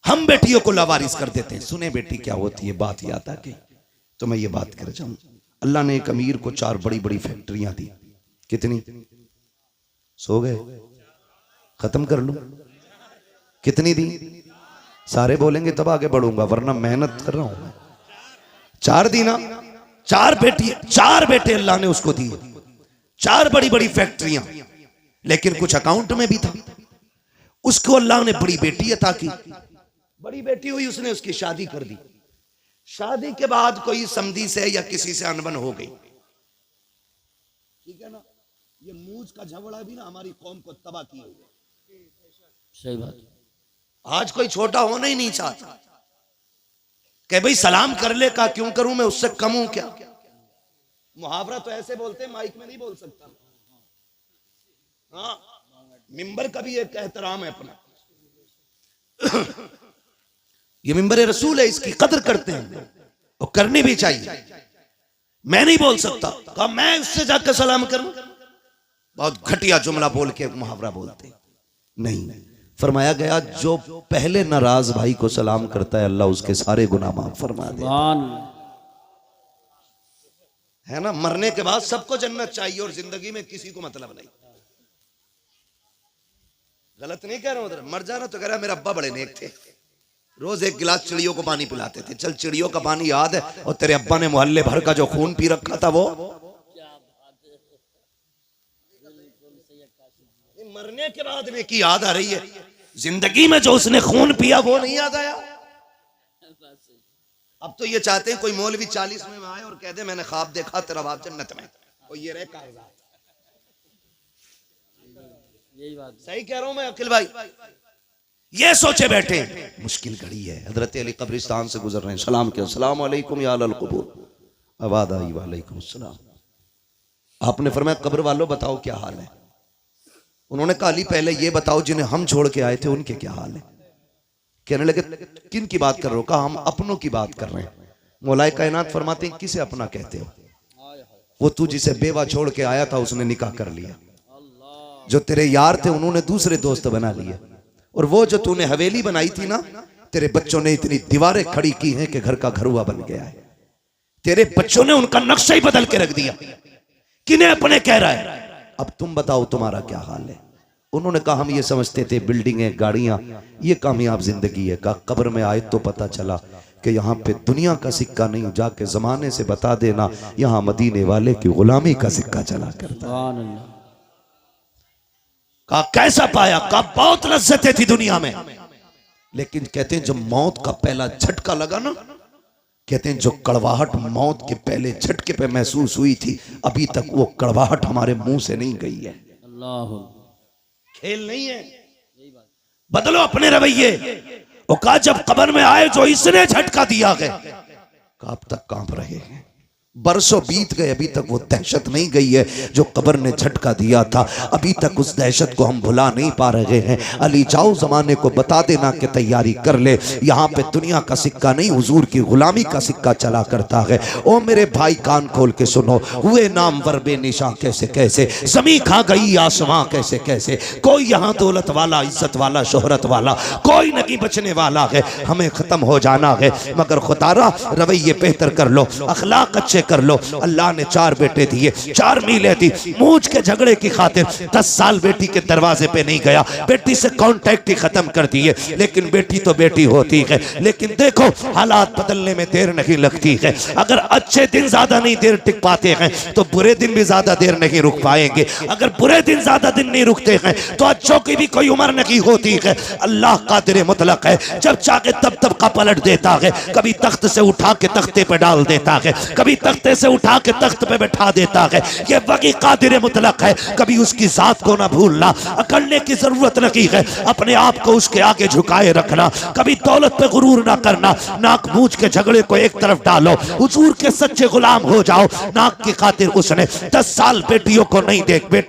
हम बेटियों को लावारिस कर देते हैं। सुने बेटी क्या होती है, बात याद आ गई तो मैं ये बात कर जाऊं। अल्लाह ने एक अमीर को 4 बड़ी बड़ी फैक्ट्रियां दी। कितनी? सो गए? खत्म कर लूं? कितनी दी? सारे बोलेंगे तब आगे बढ़ूंगा, वरना मेहनत कर रहा हूं। 4 दी ना? 4 बेटे अल्लाह ने उसको दिए, 4 बड़ी बड़ी फैक्ट्रियां, लेकिन कुछ अकाउंट में भी था। उसको अल्लाह ने बड़ी बेटी अता की। बड़ी बेटी हुई, उसने उसकी शादी कर दी। शादी के बाद कोई समधी से या किसी से अनबन हो गई, ठीक है ना? ये मूज का झगड़ा भी ना हमारी कौम को तबाह किया हुआ। सही बात। आज कोई छोटा होना ही नहीं चाहता कि भाई सलाम कर ले, का क्यों करूं, मैं उससे कम हूं क्या? मुहावरा तो ऐसे बोलते हैं, माइक में नहीं बोल सकता। हाँ, मिंबर का भी एक एहतराम है अपना। ये मिंबर रसूल है, इसकी कदर करते हैं और करनी भी चाहिए। मैं नहीं बोल सकता, कहा मैं उससे जाकर सलाम करूं। बहुत घटिया जुमला बोल के मुहावरा बोलते नहीं। फरमाया गया, जो पहले नाराज भाई को सलाम करता है, अल्लाह उसके सारे गुनाह माफ फरमा दे। है ना, मरने के बाद सबको जन्नत चाहिए और जिंदगी में किसी को मतलब नहीं। गलत नहीं कह रहा हूं, मर जाना तो कह रहा मेरे अब्बा बड़े नेक थे, रोज एक गिलास चिड़ियों को पानी पिलाते थे। चल चिड़ियों का पानी याद है, और तेरे अब्बा ने मोहल्ले भर का जो खून पी रखा था वो। मरने के बाद नेकी याद आ रही है, जिंदगी में जो उसने खून पिया वो नहीं याद आया। अब तो ये चाहते हैं कोई मौलवी 40 में आए और कह दे मैंने ख्वाब देखा तेरा बाप जन्नत में, और ये रहे कागजात। यही बात सही कह रहा हूं मैं अखिल भाई? ये सोचे बैठे मुश्किल घड़ी है। हजरत अली कब्रिस्तान से गुजर रहे हैं, सलाम किया, अस्सलाम वालेकुम या अहल क़ुबूर। आवाज आई वालेकुम अस्सलाम। आपने फरमाया कब्र वालों बताओ क्या हाल है। उन्होंने कहा अली पहले ये बताओ जिन्हें हम छोड़ के आए थे उनके क्या हाल है। कहने लगे किन की बात कर रहे हो? कहा हम अपनों की बात कर रहे हैं। मौलाए कायनात फरमाते हैं किसे अपना कहते हो? वो तू जिसे बेवा छोड़ के आया था उसने निकाह कर लिया, जो तेरे यार थे उन्होंने दूसरे दोस्त बना लिए, और वो जो तूने हवेली बनाई थी ना, तेरे बच्चों ने इतनी दीवारें खड़ी की हैं कि घर का घरुआ बन गया है। तेरे बच्चों ने उनका नक्शा ही बदल के रख दिया। किन्हें अपने कह रहा है? अब तुम बताओ तुम्हारा क्या हाल है। उन्होंने कहा हम ये समझते थे बिल्डिंगें गाड़ियां ये कामयाब जिंदगी है। कहा कब्र में आए तो पता चला कि यहाँ पे दुनिया का सिक्का नहीं, जाके जमाने से बता देना यहाँ मदीने वाले की गुलामी का सिक्का चला करता। कहा कैसा पाया? कहा बहुत लज्जतें थी दुनिया में, लेकिन कहते हैं जब मौत का पहला झटका लगा ना, कहते हैं जो कड़वाहट मौत के पहले झटके पे महसूस हुई थी, अभी तक वो कड़वाहट हमारे मुंह से नहीं गई है। अल्लाह, खेल नहीं है। बदलो अपने रवैये। वो कहा जब कब्र में आए जो इसने झटका दिया है, कब तक कांप रहे हैं। बरसों बीत गए, अभी तक वो दहशत नहीं गई है जो कब्र ने झटका दिया था। अभी तक उस दहशत को हम भुला नहीं पा रहे हैं। अली जाओ जमाने को बता देना कि तैयारी कर ले, यहाँ पे दुनिया का सिक्का नहीं हुजूर की गुलामी का सिक्का चला करता है। ओ मेरे भाई कान खोल के सुनो, हुए नाम वरबे निशा कैसे कैसे, जमी खा गई आसमां कैसे कैसे। कोई यहाँ दौलत वाला, इज्जत वाला, शोहरत वाला कोई नहीं बचने वाला है। हमें खत्म हो जाना है, मगर खुदारा रवैये बेहतर कर लो, अखलाक अच्छे कर लो। अल्लाह ने 4 बेटे दिए, 4 मीलें दी। मूंछ के झगड़े की खातिर 10 साल बेटी के दरवाजे पे नहीं गया, बेटी से कांटेक्ट ही खत्म कर दिए। लेकिन बेटी तो बेटी होती है। लेकिन देखो हालात बदलने में देर नहीं लगती है। अगर अच्छे दिन ज्यादा नहीं देर टिक पाते हैं तो बुरे दिन भी ज्यादा देर नहीं रुक पाएंगे। अगर बुरे दिन ज्यादा दिन नहीं रुकते हैं तो अच्छों की भी कोई उम्र नहीं होती है। अल्लाह कादिर मुतलक है, जब चाहे तब तब का पलट देता है। कभी तख्त से उठा के तख्ते पे डाल देता है, कभी तख्ते से उठा के तख्त पे बैठा देता है। ये वही कादिर मुतलक है। कभी उसकी जात को ना भूलना, अकड़ने की जरूरत नहीं है। अपने आप को उसके आगे झुकाए रखना, कभी दौलत पे गुरूर ना करना। नाक मूंछ के झगड़े को एक तरफ डालो, हुजूर के सच्चे गुलाम हो जाओ। नाक की खातिर उसने 10 साल बेटी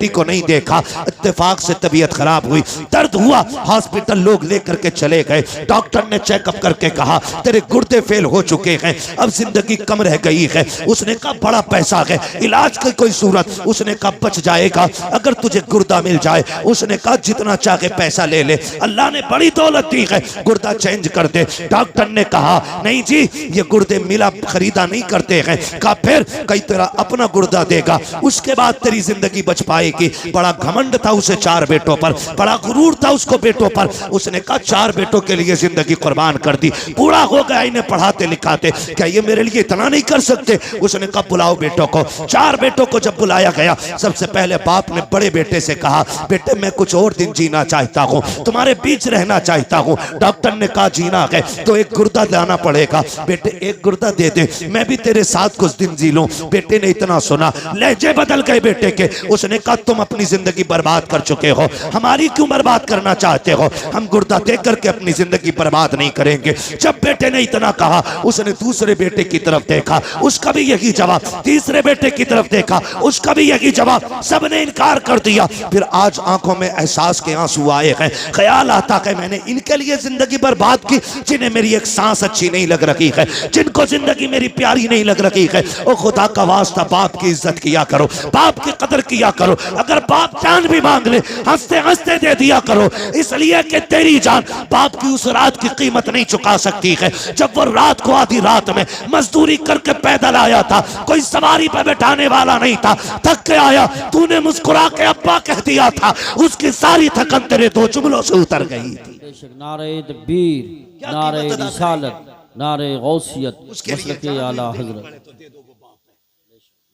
को नहीं देखा। इत्तेफाक से तबीयत खराब हुई, दर्द हुआ, हॉस्पिटल लोग लेकर के चले गए। डॉक्टर ने चेकअप करके कहा तेरे गुर्दे फेल हो चुके हैं, अब जिंदगी कम रह गई है। उसने कहा बड़ा पैसा है, इलाज की कोई सूरत? उसने कहा बच जाएगा अगर तुझे गुर्दा मिल जाए। उसने कहा जितना चाहे पैसा ले ले, अल्लाह ने बड़ी दौलत दी है, गुर्दा चेंज कर दे। डॉक्टर ने कहा नहीं जी ये गुर्दे मिला खरीदा नहीं करते हैं। कहा फिर? कई तेरा अपना गुर्दा देगा, उसके बाद तेरी जिंदगी बच पाएगी। बड़ा घमंड था उसे 4 बेटों पर, बड़ा गुरूर था उसको बेटों पर। उसने कहा 4 बेटों के लिए जिंदगी कुर्बान कर दी, बूढ़ा हो गया इन्हें पढ़ाते लिखाते, क्या ये मेरे लिए इतना नहीं कर सकते? उसने कहा बुलाओ बेटों को। 4 बेटों को जब बुलाया गया, सबसे पहले बाप ने बड़े बेटे से कहा बेटे मैं कुछ और दिन जीना चाहता हूँ, तुम्हारे बीच रहना चाहता हूँ। डॉक्टर ने कहा जीना है तो एक गुर्दा लाना पड़ेगा। बेटे एक गुर्दा दे दे, मैं भी तेरे साथ कुछ दिन जी लूं। बेटे ने इतना सुना, लहजे बदल गए बेटे के। उसने कहा तुम अपनी जिंदगी बर्बाद कर चुके हो, हमारी क्यों बर्बाद करना चाहते हो? हम गुर्दा दे करके अपनी जिंदगी बर्बाद नहीं करेंगे। जब बेटे ने इतना कहा, उसने दूसरे बेटे की तरफ देखा, उसका भी यही जवाब। तीसरे बेटे की तरफ देखा, उसका भी यही जवाब। सबने इनकार कर दिया। फिर आज आंखों में एहसास के आंसू आए हैं। ख्याल आता है मैंने इनके लिए जिंदगी बर्बाद की जिन्हें मेरी एक सांस अच्छी नहीं लग रही है, जिनको जिंदगी मेरी प्यारी नहीं लग रही है। ओ खुदा का वास्ता बाप की इज्जत किया करो, बाप की कदर किया करो। अगर बाप जान भी मांग ले हंसते हंसते दे दिया करो, इसलिए कि तेरी जान बाप की उस रात की कीमत नहीं चुका सकती है जब वो रात को आधी रात में मजदूरी करके पैदल आया आया था, कोई सवारी पे बैठाने वाला नहीं था। थक के आया, तूने मुस्कुरा के अब्बा कह दिया था, उसकी सारी थकन तेरे दो जुमलों से उतर गई थी। बेशक नारे तकबीर, नारे रिसालत, नारे गौसियत, मसलके आला हजरत।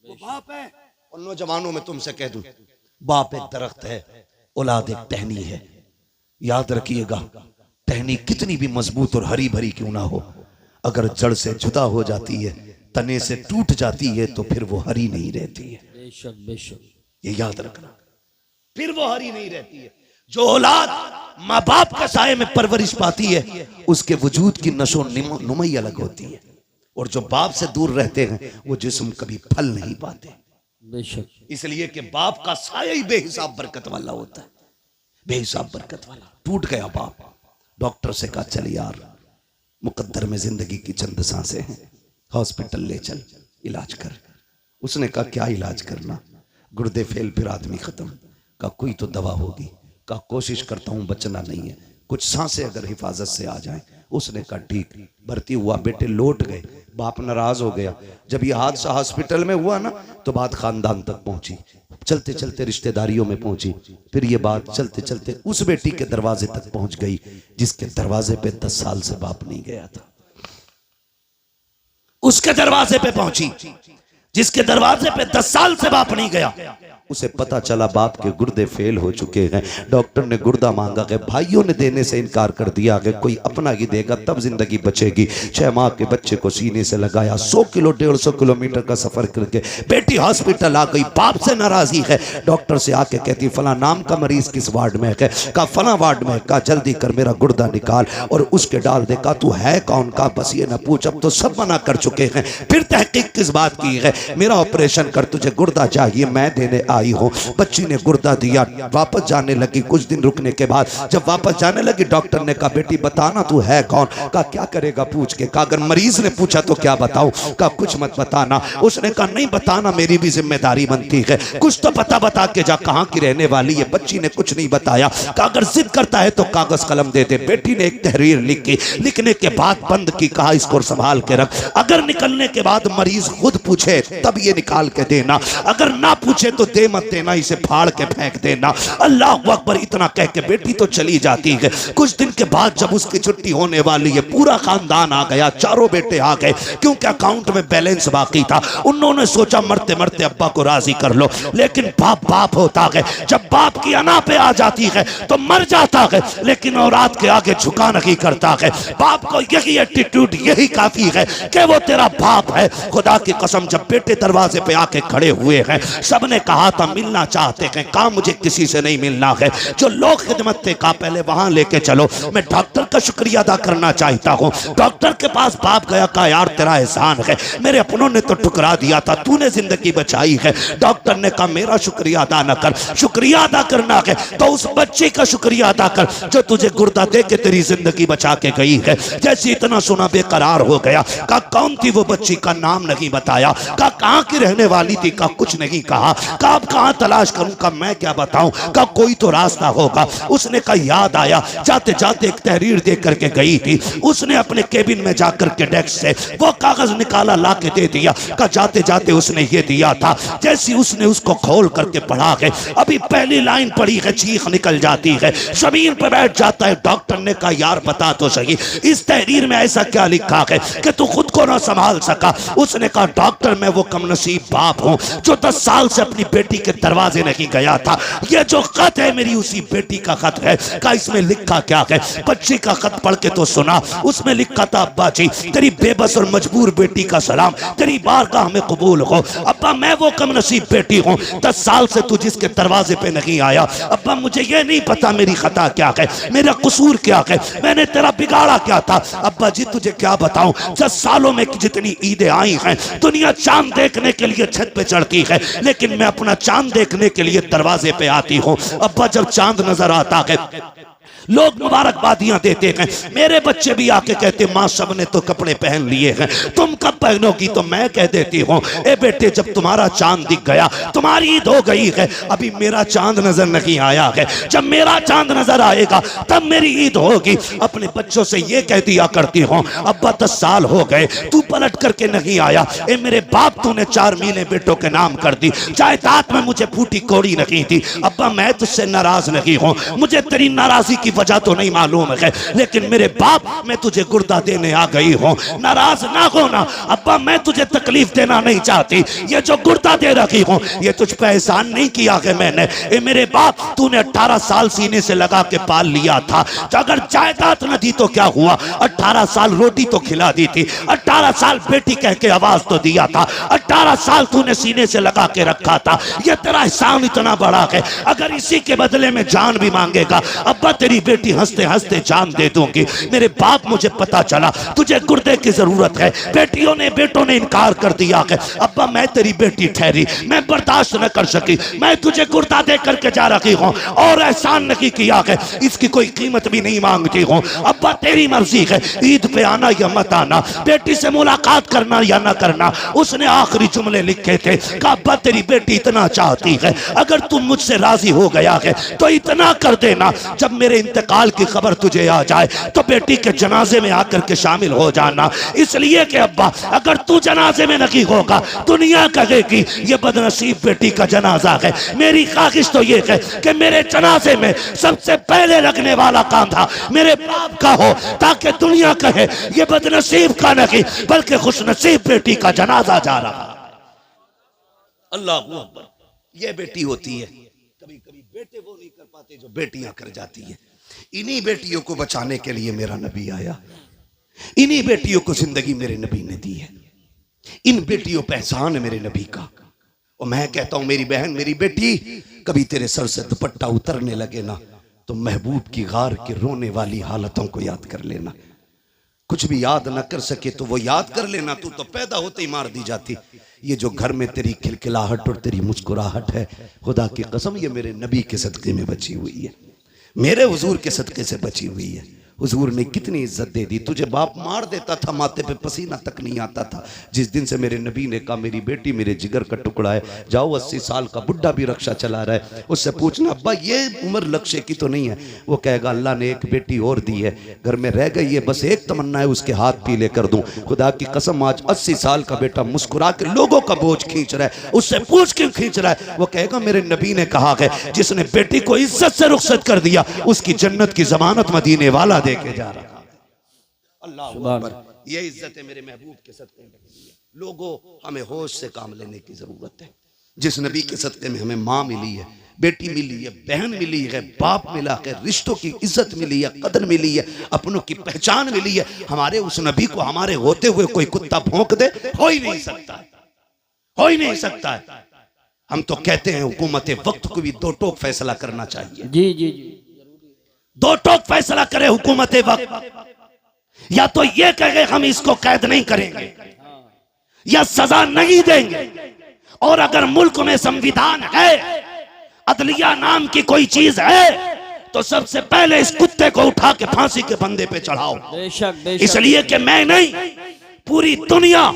वो बाप है। और नौजवानों में तुमसे कह दूं, बाप एक दरख्त है, औलाद एक टहनी है। याद रखिएगा, टहनी कितनी भी मजबूत और हरी भरी क्यों ना हो, अगर जड़ से जुदा हो जाती है, तने से टूट जाती है, तो फिर वो हरी नहीं रहती है। बेशक बेशक, ये याद रखना, फिर वो हरी नहीं रहती है। जो औलाद माँ बाप के साये में परवरिश पाती है, उसके वजूद की नशो नुमई अलग होती है। और जो बाप से दूर रहते हैं, वो जिस्म कभी फल नहीं पाते। बेशक, इसलिए कि बाप का साया ही बेहिसाब बरकत वाला होता है, बेहिसाब बरकत वाला। टूट गया बाप, डॉक्टर से कहा चल यार, मुकद्दर में जिंदगी की चंद सांसें हैं, हॉस्पिटल ले चल, इलाज कर। उसने कहा क्या इलाज करना, गुर्दे फेल, फिर आदमी खत्म। कहा कोई तो दवा होगी। कहा कोशिश करता हूं, बचना नहीं है, कुछ सांसें अगर हिफाजत से आ जाएं। उसने कहा ठीक। भर्ती हुआ, बेटे लौट गए। बाप नाराज हो गया। जब यह हादसा हॉस्पिटल में हुआ ना, तो बात खानदान तक पहुंची, चलते चलते रिश्तेदारियों में पहुंची, फिर ये बात चलते चलते उस बेटी के दरवाजे तक पहुंच गई जिसके दरवाजे पे 10 साल से बाप नहीं गया था। उसके दरवाजे पे पहुंची जिसके दरवाजे पे 10 साल से बाप नहीं गया। उसे पता चला बाप के गुर्दे फेल हो चुके हैं। डॉक्टर ने गुर्दा मांगा गया, भाइयों ने देने से इनकार कर दिया कि कोई अपना ही देगा तब जिंदगी बचेगी। 6 माह के बच्चे को सीने से लगाया, 100 किलो 150 किलोमीटर का सफर करके बेटी हॉस्पिटल आ गई। बाप से नाराजगी है, डॉक्टर से आके कहती फला नाम का मरीज किस वार्ड में है? कहा फला वार्ड में। कहा जल्दी कर मेरा गुर्दा निकाल और उसके डाल दे। कहा तू है कौन? का बस ये ना पूछ, अब तो सब मना कर चुके हैं, फिर तहकीक किस बात की है? मेरा ऑपरेशन कर, तुझे गुर्दा चाहिए, मैं देने आई हूं। बच्ची ने गुर्दा दिया, वापस जाने लगी। कुछ दिन रुकने के बाद जब वापस जाने लगी, डॉक्टर ने कहा बेटी बताना तू है कौन? कहा क्या करेगा पूछ के? कहा अगर मरीज ने पूछा तो क्या बताऊं? कहा कुछ मत बताना। उसने कहा नहीं बताना, मेरी भी जिम्मेदारी बनती है, कुछ तो पता बता के जा, कहां की रहने वाली है? बच्ची ने कुछ नहीं बताया। कहा अगर जिद करता है तो कागज कलम दे दे। बेटी ने एक तहरीर लिखी, लिखने के बाद बंद की, कहा इसको संभाल के रख, अगर निकलने के बाद मरीज खुद पूछे तब ये निकाल के देना, अगर ना पूछे तो दे मत देना, इसे फाड़ के फेंक देना। अल्लाह अकबर। इतना कह के बेटी तो चली जाती है। कुछ दिन के बाद जब उसकी छुट्टी होने वाली है, पूरा खानदान आ गया, चारों बेटे आ गए, क्योंकि अकाउंट में बैलेंस बाकी था। उन्होंने सोचा मरते मरते अब्बा को राजी कर लो, लेकिन बाप बाप होता है, जब बाप की अना पे आ जाती है तो मर जाता है, लेकिन औलाद के आगे झुका नहीं करता है। बाप को यही एटीट्यूड, यही काफी है कि वो तेरा बाप है। खुदा की कसम, जब बेटे दरवाजे पे आके खड़े हुए हैं, सबने कहा था मिलना चाहते हैं, कहा मुझे किसी से नहीं मिलना है। जो लोग खिदमत थे, कहा पहले वहां लेके चलो, मैं डॉक्टर का शुक्रिया अदा करना चाहता हूं। डॉक्टर के पास बाप गया, कहा यार तेरा एहसान है, मेरे अपनों ने तो ठुकरा दिया था, तूने जिंदगी बचाई है। डॉक्टर ने कहा मेरा शुक्रिया अदा न कर, शुक्रिया अदा करना है तो उस बच्चे का शुक्रिया अदा कर जो तुझे गुर्दा दे के तेरी जिंदगी बचा के गई है। जैसे इतना सुना बेकरार हो गया। कहा कौन थी वो बच्ची? का नाम नहीं बताया। कहा कहां की रहने वाली थी? का कुछ नहीं कहा। कहा अब कहां तलाश करूं? का मैं क्या बताऊं? का कोई तो रास्ता होगा। उसने कहा याद आया, जाते जाते एक तहरीर दे करके गई थी। उसने अपने केबिन में जाकर के डेस्क से वो कागज निकाला, ला के दे दिया। का जाते जाते उसने ये दिया था। जैसी उसने उसको खोल करके पढ़ा है, अभी पहली लाइन पढ़ी है, चीख निकल जाती है, जमीन पर बैठ जाता है। डॉक्टर ने कहा यार बता तो सही, इस तहरीर में ऐसा क्या लिखा है कि तू खुद को ना संभाल सका? उसने कहा डॉक्टर मैं वो कमनसीब बाप हूं जो 10 साल से अपनी बेटी के दरवाजे नहीं गया था। ये जो खत है मेरी उसी बेटी का खत है। का इसमें लिखा क्या है? बच्ची का खत पढ़ के तो सुना। उसमें लिखा था अब्बा जी तेरी बेबस और मजबूर बेटी का सलाम, तेरी बारगाह में कबूल हो। अब्बा मैं वो कमनसीब बेटी हूँ, 10 साल से तू जिसके दरवाजे पे नहीं आया। अब्बा मुझे ये नहीं पता मेरी खता क्या है, मेरा कसूर क्या है, मैंने तेरा बिगाड़ा क्या था। अब्बा जी तुझे क्या बताऊं, 10 सालों में जितनी ईदें आई हैं, दुनिया चांद देखने के लिए छत पे चढ़ती है, लेकिन मैं अपना चांद देखने के लिए दरवाजे पे आती हूँ। अब्बा जब चांद नजर आता है लोग मुबारकबादियां देते हैं, मेरे बच्चे भी आके कहते माँ सब ने तो कपड़े पहन लिए हैं, तुम कब बहनों की तो मैं कह देती हूँ, ए बेटे जब तुम्हारा चांद दिख गया, तुम्हारी ईद हो गई है, अभी मेरा चांद नजर नहीं आया है, जब मेरा चांद नजर आएगा तब मेरी ईद होगी। अपने बच्चों से ये कह दिया करती हूँ, अब्बा 10 साल हो गए तू पलट करके नहीं आया, ए मेरे बाप तूने 4 मीलें बेटों के नाम कर दी, जायदाद में मुझे फूटी कोड़ी नहीं थी, अब्बा मैं तुझसे नाराज नहीं हूँ, मुझे तेरी नाराजगी की वजह तो नहीं मालूम है, लेकिन मेरे बाप मैं तुझे गुर्दा देने आ गई हूँ, नाराज ना होना अब्बा, मैं तुझे तकलीफ देना नहीं चाहती, ये जो गुर्दा दे रखी हूँ ये तुझ पे एहसान नहीं किया है मैंने, ए मेरे बाप तूने 18 साल सीने से लगा के पाल लिया था, तो अगर जायदाद न दी तो क्या हुआ, 18 साल रोटी तो खिला दी थी, 18 साल बेटी कह के आवाज तो दिया था, 18 साल तूने सीने से लगा के रखा था, ये तेरा एहसान इतना बड़ा है, अगर इसी के बदले में जान भी मांगेगा अब्बा तेरी बेटी हंसते हंसते जान दे दूंगी। मेरे बाप मुझे पता चला तुझे गुर्दे की जरूरत है, बेटियों ने बेटों ने इनकार कर दिया है, अब्बा मैं तेरी बेटी ठहरी, मैं बर्दाश्त न कर सकी, मैं तुझे गुर्दा दे करके जा रही हूँ और एहसान नहीं किया है, इसकी कोई कीमत भी नहीं मांगती हूँ, अब्बा तेरी मर्जी है, ईद पे आना या मत आना, बेटी से मुलाकात करना या ना करना। उसने आखिरी जुमले लिखे थे, कहा अब्बा तेरी बेटी इतना चाहती है, अगर तुम मुझसे राजी हो गया है तो इतना कर देना, जब मेरे इंतकाल की खबर तुझे आ जाए तो बेटी के जनाजे में आकर के शामिल हो जाना, इसलिए कि अब्बा अगर तू जनाजे में नहीं होगा दुनिया कहेगी ये बदनसीब बेटी का जनाजा है, मेरी ख्वाहिश तो ये है कि मेरे जनाजे में सबसे पहले लगने वाला कांधा मेरे बाप का हो, ताकि दुनिया कहे ये बदनसीब का नहीं बल्कि खुशनसीब बेटी का जनाजा जा रहा। अल्लाह अकबर, ये बेटी होती है, कभी कभी बेटे वो नहीं कर पाते जो बेटियां कर जाती है, इन्हीं बेटियों को बचाने के लिए मेरा नबी आया, इन्हीं बेटियों को जिंदगी मेरे नबी ने दी है, इन बेटियों पे एहसान है मेरे नबी का। और मैं कहता हूं मेरी बहन मेरी बेटी, कभी तेरे सर से दुपट्टा उतरने लगे ना तो महबूब की गार के रोने वाली हालतों को याद कर लेना, कुछ भी याद न कर सके तो वो याद कर लेना, तू तो पैदा होते ही मार दी जाती। ये जो घर में तेरी खिलखिलाहट और तेरी मुस्कुराहट है, खुदा की कसम ये मेरे नबी के सदके में बची हुई है, मेरे हुजूर के सदके से बची हुई है। हुजूर ने कितनी इज्जत दे दी, तुझे बाप मार देता था माथे पे पसीना तक नहीं आता था, जिस दिन से मेरे नबी ने कहा मेरी बेटी मेरे जिगर का टुकड़ा है, जाओ 80 साल का बुढ़ा भी रक्षा चला रहा है उससे पूछना अब्बा ये उम्र लक्ष्य की तो नहीं है, वो कहेगा अल्लाह ने एक बेटी और दी है, घर में रह गई है, बस एक तमन्ना है उसके हाथ पीले कर दूं। खुदा की कसम आज 80 साल का बेटा मुस्कुरा के लोगों का बोझ खींच रहा है, उससे पूछ क्यों खींच रहा है, वो कहेगा मेरे नबी ने कहा है जिसने बेटी को इज्जत से रुखसत कर दिया उसकी जन्नत की जमानत मदीने वाला देके जा रहा। अल्लाह अकबर, ये इज्जत है मेरे महबूब के सदके में। लोगों हमें होश से काम लेने की जरूरत है, जिस नबी के सदके में हमें माँ मिली है, बेटी मिली है, बहन मिली है, बाप मिला है, रिश्तों की इज्जत मिली है, कदर मिली है, अपनों की पहचान मिली है, हमारे उस नबी को हमारे होते हुए कोई कुत्ता भौंक दे हो ही नहीं सकता, हो ही नहीं सकता है। हम तो कहते हैं हुकूमत वक्त को भी दो टोक फैसला करना चाहिए, जी जी जी, दो टोक फैसला करे हुकूमत वक्त, या तो ये कहे हम इसको कैद नहीं करेंगे या सजा नहीं देंगे, और अगर मुल्क में संविधान है, अदलिया नाम की कोई चीज है, तो सबसे पहले इस कुत्ते को उठा के फांसी के फंदे पे चढ़ाओ। बेशक बेशक, इसलिए कि मैं नहीं, पूरी दुनिया,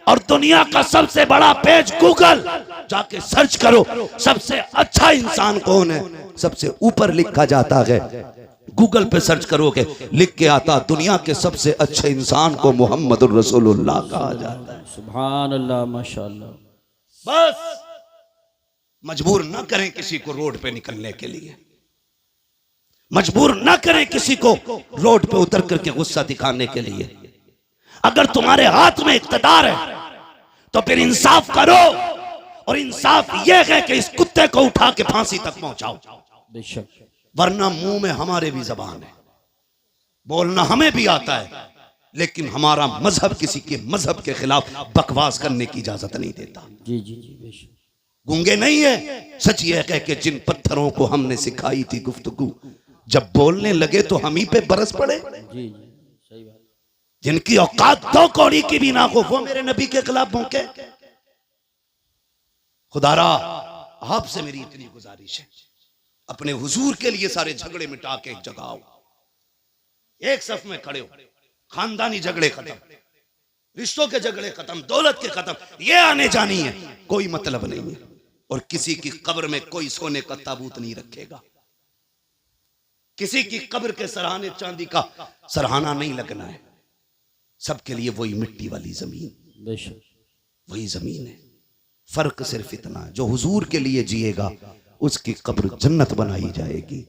और दुनिया का सबसे बड़ा पेज गूगल, जाके सर्च करो सबसे अच्छा इंसान कौन है, सबसे ऊपर लिखा जाता है, गूगल पे सर्च करोगे लिख के आता दुनिया के सबसे अच्छे इंसान को मोहम्मदुर रसूलुल्लाह कहा जाता है। सुभान अल्लाह माशाअल्लाह। बस मजबूर ना करें किसी को रोड पे निकलने के लिए, मजबूर ना करें किसी को रोड पे उतर करके गुस्सा दिखाने के लिए। अगर तुम्हारे हाथ में इख्तियार है तो फिर इंसाफ करो, और इंसाफ यह है कि इस कुत्ते को उठा के फांसी तक पहुंचाओ। बेशक, वरना मुंह में हमारे भी जबान है, बोलना हमें भी आता है, लेकिन हमारा मजहब किसी के मजहब के खिलाफ बकवास करने की इजाजत नहीं देता। जी जी जी, बेशक। गूंगे नहीं है, सच ये कह के जिन पत्थरों को हमने सिखाई थी गुफ्तगू, जब बोलने लगे तो हम ही पे बरस पड़े। जी जी, सही बात। जिनकी औकात दो कौड़ी की भी ना हो, वो मेरे नबी के खिलाफ भौंके। खुदारा आपसे मेरी इतनी गुजारिश है, अपने हुजूर के लिए सारे झगड़े मिटा के एक जगह आओ, एक सफ में खड़े हो, खानदानी झगड़े खत्म, रिश्तों के झगड़े खत्म, दौलत के खत्म, ये आने जानी है, कोई मतलब नहीं है। और किसी की कब्र में कोई सोने का ताबूत नहीं रखेगा, किसी की कब्र के सराहने चांदी का सराहना नहीं लगना है। सबके लिए वही मिट्टी वाली जमीन, बेशक वही जमीन है। फर्क सिर्फ इतना है, जो हुजूर के लिए जिएगा उसकी कब्र जन्नत बनाई जाएगी,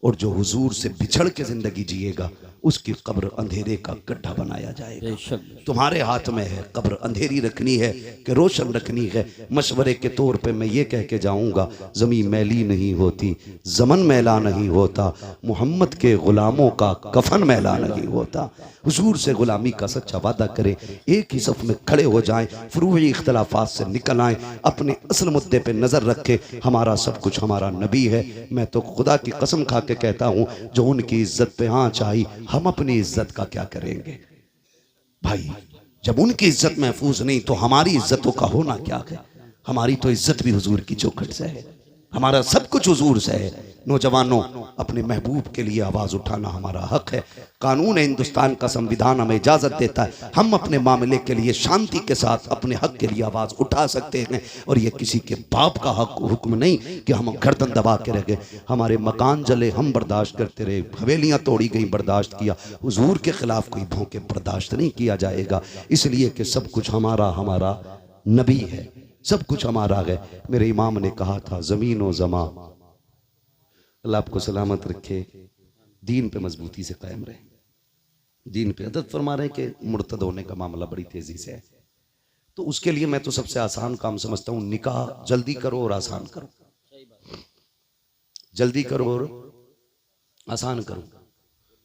और जो हुजूर से बिछड़ के जिंदगी जिएगा उसकी कब्र अंधेरे का गड्ढा बनाया जाएगा। बेशक तुम्हारे हाथ में है कब्र अंधेरी रखनी है कि रोशन रखनी है। मशवरे के तौर पे मैं ये कह के जाऊंगा, ज़मीन मैली नहीं होती, ज़मन मैला नहीं होता, मोहम्मद के गुलामों का कफन मैला नहीं होता। हुजूर से गुलामी का सच्चा वादा करें, एक ही सफ में खड़े हो जाएं, फुरूई इख्तलाफात से निकल आएं, अपने असल मुद्दे पे नज़र रखें। हमारा सब कुछ हमारा नबी है। मैं तो खुदा की कसम खा के कहता हूँ, जो उनकी इज्जत पे आँच आई, हम अपनी इज्जत का क्या करेंगे भाई? जब उनकी इज्जत महफूज नहीं तो हमारी इज्जतों का होना क्या है? हमारी तो इज्जत भी हुजूर की चौखट से है, हमारा सब कुछ हुजूर से है। नौजवानों, अपने महबूब के लिए आवाज उठाना हमारा हक है। कानून हिंदुस्तान का संविधान हमें इजाजत देता है, हम अपने मामले के लिए शांति के साथ अपने हक के लिए आवाज उठा सकते हैं। और ये किसी के बाप का हक हुक्म नहीं कि हम गर्दन दबा के रह गए। हमारे मकान जले हम बर्दाश्त करते रहे, हवेलियां तोड़ी गई बर्दाश्त किया, हुजूर के खिलाफ कोई भौंके बर्दाश्त नहीं किया जाएगा। इसलिए कि सब कुछ हमारा हमारा नबी है, सब कुछ हमारा है। मेरे इमाम ने कहा था, जमीन व जमा, अल्लाह आपको सलामत रखे, दीन पे मजबूती से कायम रहे। दीन पे अदद फरमा रहे हैं कि मुर्तद होने का मामला बड़ी तेजी से है, तो उसके लिए मैं तो सबसे आसान काम समझता हूँ, निकाह जल्दी करो और आसान करो, जल्दी करो और आसान करो।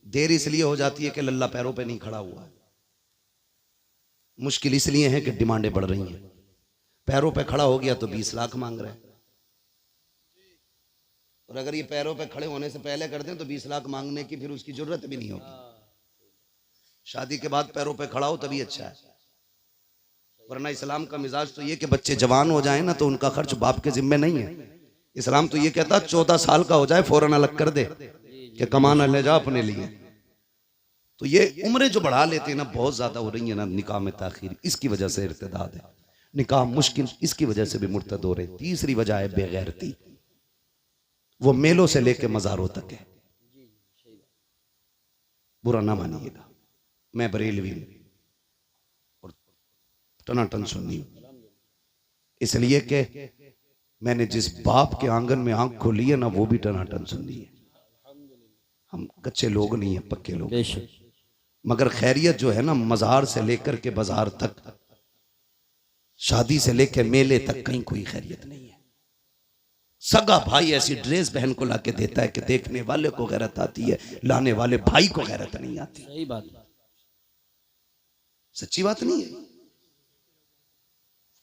देर इसलिए हो जाती है कि लल्ला पैरों पे नहीं खड़ा हुआ है, मुश्किल इसलिए है कि डिमांडें बढ़ रही हैं। पैरों पे खड़ा हो गया तो 20 लाख मांग रहे हैं, और अगर ये पैरों पे खड़े होने से पहले कर दें तो 20 लाख मांगने की फिर उसकी जरूरत भी नहीं होगी। शादी के बाद पैरों पे खड़ा हो तभी अच्छा है, वरना इस्लाम का मिजाज तो ये कि बच्चे जवान हो जाए ना तो उनका खर्च बाप के जिम्मे नहीं है। इस्लाम तो ये कहता 14 साल का हो जाए फौरन अलग कर दे कि कमाना ले जा अपने लिए। तो ये उम्रें जो बढ़ा लेते हैं ना, बहुत ज्यादा हो रही है ना निकाह में ताखीर, इसकी वजह से इर्तिदाद है। निकाह मुश्किल इसकी वजह से भी मुर्तद हो रहे। तीसरी वजह है बेगैरती, वो मेलों से लेके मज़ारों तक है। बुरा ना मानिएगा, मैं बरेलवी हूं और टनाटन सुन्नी हूं, इसलिए कि मैंने जिस बाप के आंगन में आंख खोली है ना, वो भी टनाटन सुन्नी है। हम कच्चे लोग नहीं है, पक्के लोग। मगर खैरियत जो है ना, मज़ार से लेकर के बाजार तक, शादी से लेकर मेले तक, कहीं कोई खैरियत नहीं है। सगा भाई ऐसी ड्रेस बहन को लाके देता है कि देखने वाले को गैरत आती है, लाने वाले भाई को गैरत नहीं आती। सही बात, सच्ची बात नहीं है।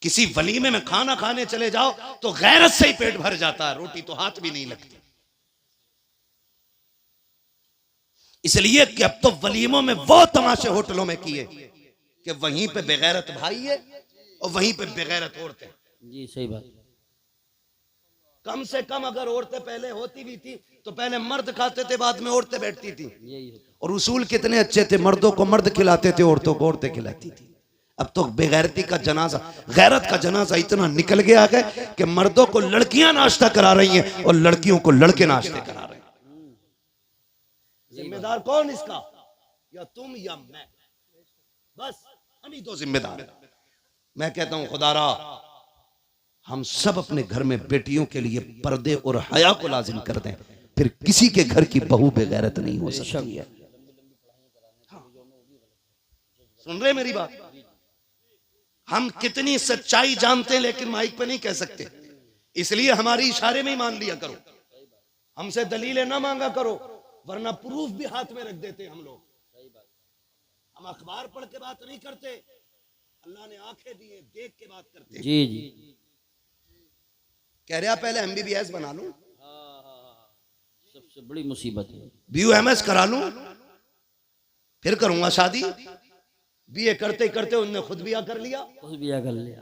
किसी वलीमे में खाना खाने चले जाओ तो गैरत से ही पेट भर जाता है, रोटी तो हाथ भी नहीं लगती। इसलिए कि अब तो वलीमों में वो तमाशे होटलों में किए कि वहीं पे बेगैरत भाई है और वहीं पे बेगैरत औरतें। जी सही बात। कम से कम अगर औरतें पहले होती भी थी तो पहले मर्द खाते थे, बाद में औरतें बैठती थी। और उसूल कितने अच्छे थे, मर्दों को मर्द खिलाते थे, औरतों को औरतें खिलाती थी। अब तो बेगैरती का जनाजा, गैरत का जनाजा इतना निकल गया है कि मर्दों को लड़कियां नाश्ता करा रही हैं और लड़कियों को लड़के नाश्ते करा रहे हैं। जिम्मेदार कौन इसका? या तुम या मैं, बस हम ही तो जिम्मेदार हैं। मैं कहता हूं खुदारा, हम सब अपने घर में बेटियों के लिए पर्दे और हया को लाजिम कर दें, फिर किसी के घर की बहू बेगैरत नहीं हो सकती है। सुन रहे मेरी बात? हम कितनी सच्चाई जानते हैं लेकिन माइक पे नहीं कह सकते, इसलिए हमारी इशारे में ही मान लिया करो। हमसे दलीलें ना मांगा करो, वरना प्रूफ भी हाथ में रख देते हम लोग। हम अखबार पढ़ के बात नहीं करते, अल्लाह ने आंखें दी है, देख के बात करते। जी जी, कह रहा पहले MBBS बना लूं, सबसे बड़ी मुसीबत है। BUMS करा लूं, फिर करूंगा शादी। BA करते करते उन्होंने खुद बिया कर लिया, खुद बिया कर लिया,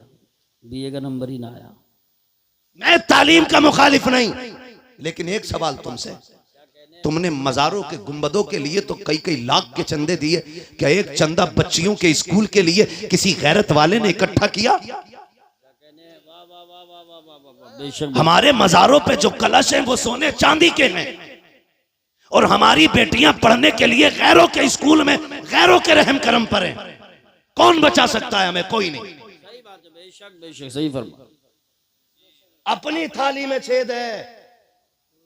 BA का नंबर ही ना आया। मैं तालीम का मुखालिफ नहीं, लेकिन एक सवाल तुमसे, तुमने मजारों के गुंबदों के लिए तो कई कई लाख के चंदे दिए, क्या एक चंदा बच्चियों के स्कूल के लिए किसी गैरत वाले ने इकट्ठा किया? बेशक हमारे मजारों पे जो कलश हैं वो सोने चांदी के हैं, और हमारी बेटियां पढ़ने के लिए गैरों के स्कूल में गैरों के रहम करम पर हैं। कौन बचा सकता है हमें? कोई नहीं। सही बात है, बेशक बेशक सही फरमा। अपनी थाली में छेद है,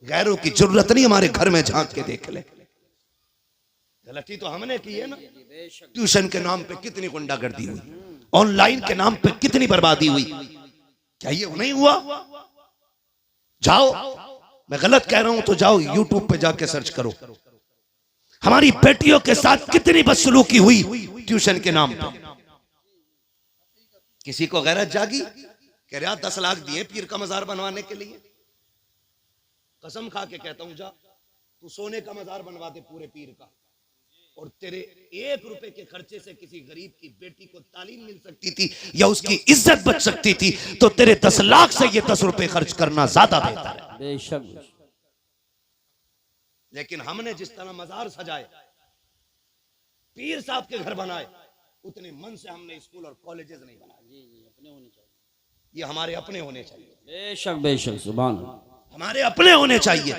गैरों की जरूरत नहीं हमारे घर में झांक के देख ले। गलती तो हमने की है ना। ट्यूशन के नाम पे कितनी गुंडागर्दी हुई, ऑनलाइन के नाम पे कितनी बर्बादी हुई, क्या ये नहीं हुआ? जाओ, मैं गलत कह रहा हूं तो जाओ यूट्यूब पे जाके सर्च करो। हमारी बेटियों के साथ कितनी बदसलूकी हुई ट्यूशन के नाम पे। किसी को गैरत जागी? कह रहा 10 लाख दिए पीर का मजार बनवाने के लिए। कसम खा के कहता हूं, जा तू सोने का मजार बनवा दे पूरे पीर का, और तेरे 1 रुपए के खर्चे से किसी गरीब की बेटी को तालीम मिल सकती थी या उसकी इज्जत बच सकती थी, तो तेरे 10 लाख से ये 10 रुपए खर्च करना ज्यादा बेहतर है। बेशक। लेकिन हमने जिस तरह मजार सजाए, पीर साहब के घर बनाए, उतने मन से हमने स्कूल और कॉलेजेस नहीं बनाए। जी जी, अपने होने चाहिए, ये हमारे अपने होने चाहिए। बेशक बेशक, सुभान अल्लाह, हमारे अपने होने चाहिए,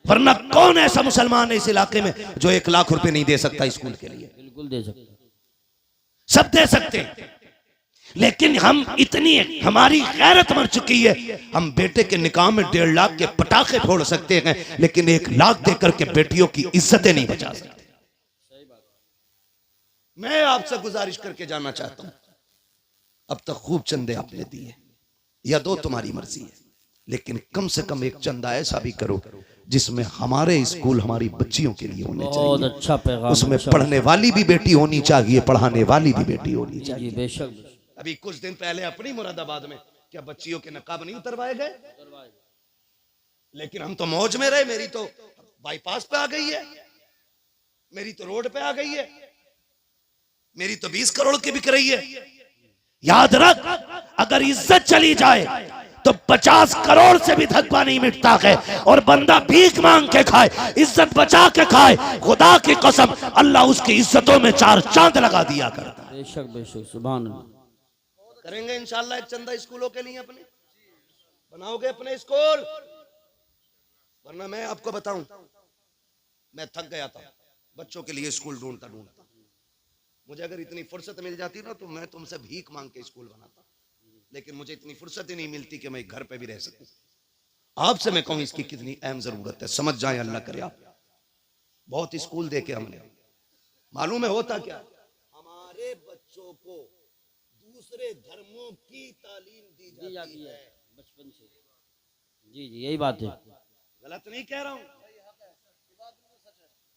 वरना कौन ऐसा मुसलमान है इस इलाके में जो 1 लाख रुपए नहीं दे सकता स्कूल के लिए? बिल्कुल दे सकते, सब दे सकते हैं, लेकिन हम इतनी हमारी गैरत मर चुकी है, हम बेटे के निकाह में 1.5 लाख के पटाखे फोड़ सकते हैं, लेकिन 1 लाख देकर के बेटियों की इज्जतें नहीं बचा सकते। मैं आपसे गुजारिश करके जानना चाहता हूं, अब तक खूब चंदे आपने दिए या दो, तुम्हारी मर्जी है, लेकिन कम से कम एक चंदा ऐसा भी करो जिसमें हमारे स्कूल हमारी बच्चियों के लिए होने बहुत चाहिए। अच्छा पैगाम, उसमें पढ़ने वाली भी बेटी होनी चाहिए, पढ़ाने वाली भी बेटी होनी चाहिए। जी बेशक। अभी कुछ दिन पहले अपनी मुरादाबाद में क्या बच्चियों के नकाब नहीं उतरवाए गए? लेकिन हम तो मौज में रहे। मेरी तो बाईपास पे आ गई है, मेरी तो रोड पे आ गई है, मेरी तो 20 करोड़ की बिक रही है। याद रख, अगर इज्जत चली जाए तो 50 करोड़ से भी धक्का नहीं मिटता है, और बंदा भीख मांग के खाए, इज्जत बचा के खाए, खुदा की कसम अल्लाह उसकी इज्जतों में 4 चांद लगा दिया करता है। बेशक बेशक, सुभान अल्लाह। करेंगे इंशाल्लाह एक चंदा स्कूलों के लिए, अपने बनाओगे अपने स्कूल, वरना मैं आपको बताऊं, मैं थक गया था बच्चों के लिए स्कूल ढूंढता ढूंढता। मुझे अगर इतनी फुर्सत मिल जाती ना तो मैं तुमसे भीख मांग के स्कूल बनाता, लेकिन मुझे इतनी फुर्सत ही नहीं मिलती कि मैं घर पे भी रह सकूं। आपसे मैं कहूं इसकी कितनी अहम जरूरत है, समझ जाए, अल्लाह करे। आप बहुत स्कूल देखे हमने, मालूम है होता क्या, हमारे बच्चों को दूसरे धर्मों की तालीम दी जाती है बचपन से। जी जी, यही बात है, गलत नहीं कह रहा हूं।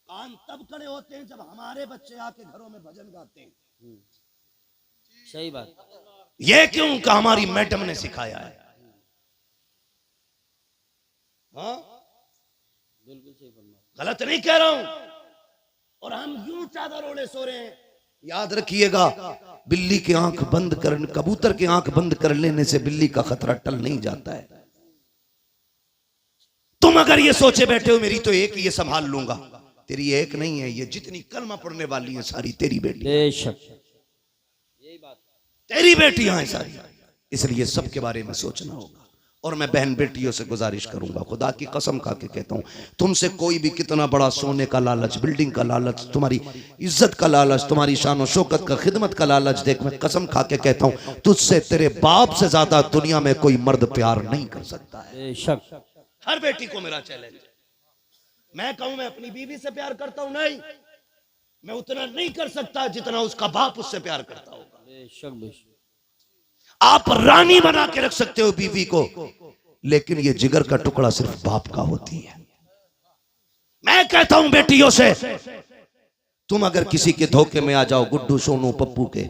कान तब खड़े होते हैं जब हमारे बच्चे आके घरों में भजन गाते हैं। सही बात। ये क्यों का हमारी मैडम ने सिखाया है। हाँ, बिल्कुल सही फरमा, गलत नहीं कह रहा हूं। और हम यूं चादर ओढ़े सो रहे हैं। याद रखिएगा, बिल्ली की आंख बंद कर, कबूतर की आंख बंद कर लेने से बिल्ली का खतरा टल नहीं जाता है। तुम अगर ये सोचे बैठे हो मेरी तो एक ये संभाल लूंगा, तेरी एक नहीं है, ये जितनी कलमा पढ़ने वाली है सारी तेरी बेटी, बेशक यही बात, तेरी बेटियां हैं सारी, इसलिए सबके बारे में सोचना होगा। और मैं बहन बेटियों से गुजारिश करूंगा, खुदा की कसम खा के कहता हूं, तुमसे कोई भी कितना बड़ा सोने का लालच, बिल्डिंग का लालच, तुम्हारी इज्जत का लालच, तुम्हारी शान और शौकत का, खिदमत का लालच देख, मैं कसम खा के कहता हूं तुझसे तेरे बाप से ज्यादा दुनिया में कोई मर्द प्यार नहीं कर सकता है। बेशक। हर बेटी को मेरा चैलेंज है। मैं कहूं मैं अपनी बीवी से प्यार करता हूं, नहीं, मैं उतना नहीं कर सकता जितना उसका बाप उससे प्यार करता होगा। बेशक बेशक। आप रानी बना के रख सकते हो बीवी को, लेकिन ये जिगर का टुकड़ा सिर्फ बाप का होती है। मैं कहता हूं बेटियों से, तुम अगर किसी के धोखे में आ जाओ, गुड्डू सोनू पप्पू के,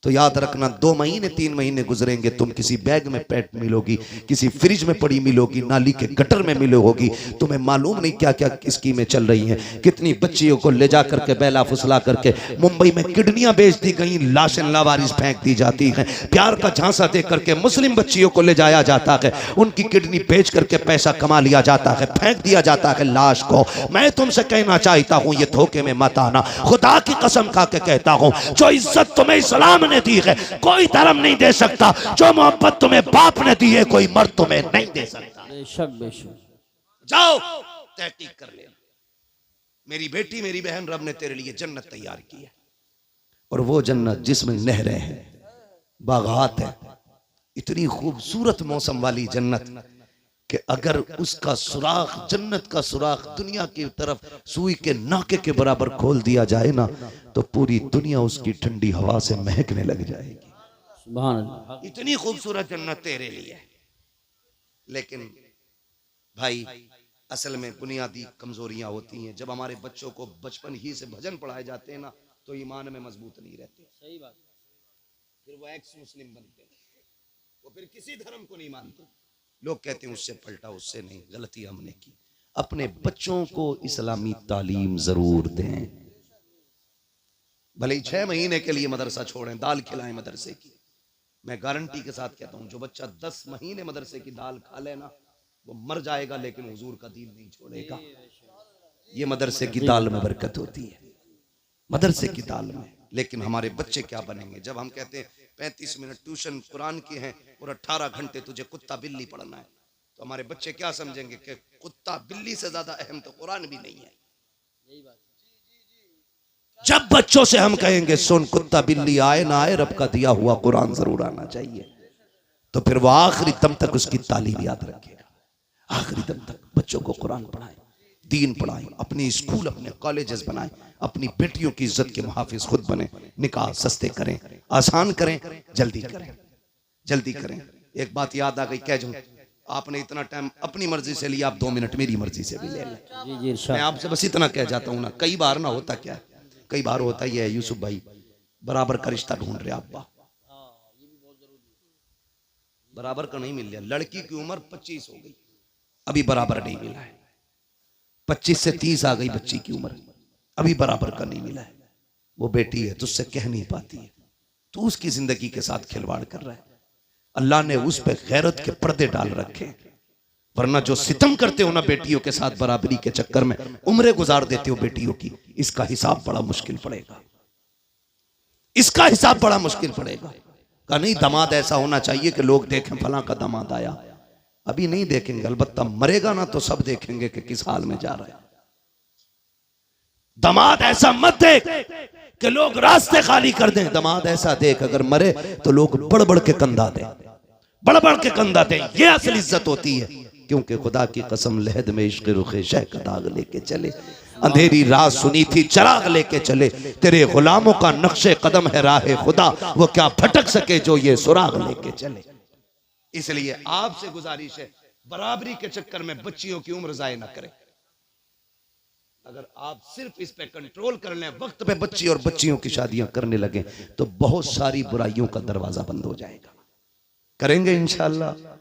तो याद रखना 2 महीने 3 महीने गुजरेंगे, तुम किसी बैग में पैट मिलोगी, किसी फ्रिज में पड़ी मिलोगी, नाली के गटर में मिलोगी। तुम्हें मालूम नहीं क्या क्या स्कीमें चल रही हैं। कितनी बच्चियों को ले जा करके बेला फुसला करके मुंबई में किडनियां बेच दी गई, लाशें लावारिस फेंक दी जाती हैं। प्यार का झांसा दे करके मुस्लिम बच्चियों को ले जाया जाता है, उनकी किडनी बेच करके पैसा कमा लिया जाता है, फेंक दिया जाता है लाश को। मैं तुमसे कहना चाहता हूं ये धोखे में मत आना। खुदा की कसम खा के कहता हूं, जो इज्जत तुम्हें इस्लाम ने दी है कोई धर्म नहीं दे सकता, जो मोहब्बत तुम्हें बाप ने दी है कोई मर्द तुम्हें नहीं दे सकता। बेशक बेशक। जाओ तहकीक कर ले। मेरी बेटी मेरी बहन, रब ने तेरे लिए जन्नत तैयार की है, और वो जन्नत जिसमें नहरें हैं, बागात है, इतनी खूबसूरत मौसम वाली जन्नत कि अगर उसका सुराख, जन्नत का सुराख दुनिया की तरफ सुई के नाके के बराबर खोल दिया जाए ना, तो पूरी दुनिया उसकी ठंडी हवा से महकने लग जाएगी। सुभान अल्लाह। इतनी खूबसूरत जन्नत तेरे लिए। लेकिन भाई असल में बुनियादी कमजोरियां होती हैं। जब हमारे बच्चों को बचपन ही से भजन पढ़ाए जाते हैं ना, तो ईमान में मजबूत नहीं रहते। सही बात। फिर वो एक्स मुस्लिम बनते हैं, वो फिर किसी धर्म को नहीं मानते। लोग कहते हैं उससे पलटा, उससे नहीं, गलती हमने की। अपने बच्चों को इस्लामी तालीम जरूर दें, भले ही 6 महीने के लिए मदरसा छोड़ें, दाल खिलाएं मदरसे की। मैं गारंटी के साथ कहता हूं, जो बच्चा 10 महीने मदरसे की दाल खा लेना वो मर जाएगा, लेकिन हुजूर का दीन नहीं छोड़ेगा। ये मदरसे की दाल में बरकत होती है, मदरसे की दाल में। लेकिन हमारे बच्चे क्या बनेंगे जब हम कहते हैं 35 मिनट ट्यूशन कुरान की है और 18 घंटे तुझे कुत्ता बिल्ली पढ़ना है, तो हमारे बच्चे क्या समझेंगे कि कुत्ता बिल्ली से ज्यादा अहम तो कुरान भी नहीं है। जब बच्चों से हम कहेंगे सुन, कुत्ता बिल्ली आए ना आए, रब का दिया हुआ कुरान जरूर आना चाहिए, तो फिर वो आखिरी दम तक उसकी तालीम याद रखेगा। आखिरी दम तक बच्चों को कुरान पढ़ाएं, दीन पढ़ाएं, अपने स्कूल अपने कॉलेजेस बनाएं, अपनी बेटियों की इज्जत के मुहाफिज खुद बने, निकाह सस्ते करें, आसान करें, जल्दी करें, जल्दी करें। एक बात याद आ गई, कह दूं, आपने इतना टाइम अपनी मर्जी से लिया, आप 2 मिनट मेरी मर्जी से भी ले लें। जी जी इरशाद। मैं आपसे बस इतना कह जाता हूं ना, कई बार ना होता क्या है, कई बार होता ही है यूसुफ भाई, बराबर का रिश्ता ढूंढ रहे अब्बा, बराबर का नहीं मिल रहा। लड़की की उम्र 25 हो गई, अभी बराबर नहीं मिला है। 25 से 30 आ गई बच्ची की उम्र, अभी बराबर का नहीं मिला है। वो बेटी है, तुझसे कह नहीं पाती है, तू उसकी जिंदगी के साथ खिलवाड़ कर रहा है। अल्लाह ने उस पे गैरत के पर्दे डाल रखे, वरना जो सितम करते हो ना बेटियों के साथ बराबरी के चक्कर में, उम्रें गुजार देते हो बेटियों की, इसका हिसाब बड़ा मुश्किल पड़ेगा, इसका हिसाब बड़ा मुश्किल पड़ेगा। का नहीं, दामाद ऐसा होना चाहिए कि लोग देखें फलां का दामाद आया। अभी नहीं देखेंगे, अलबत्ता मरेगा ना तो सब देखेंगे कि किस हाल में जा रहा है। दामाद ऐसा मत देख कि लोग रास्ते खाली कर दें, दामाद ऐसा देख अगर मरे तो लोग बढ़ बढ़ के कंधा दें, बढ़ बढ़ के कंधा दें। ये असल इज्जत होती है, क्योंकि खुदा की कसम लहद में इश्क़ रुखे शह का दाग लेके चले, अंधेरी रात सुनी थी चराग लेके चले, तेरे गुलामों का नक्शे कदम है राह खुदा, वो क्या भटक सके जो ये सुराग लेके चले। इसलिए आपसे गुजारिश है, बराबरी के चक्कर में बच्चियों की उम्र जाया ना करें। अगर आप सिर्फ इस पे कंट्रोल कर लें, वक्त पे बच्ची और बच्चियों की शादियां करने लगे, तो बहुत सारी बुराइयों का दरवाजा बंद हो जाएगा। करेंगे इंशाअल्लाह।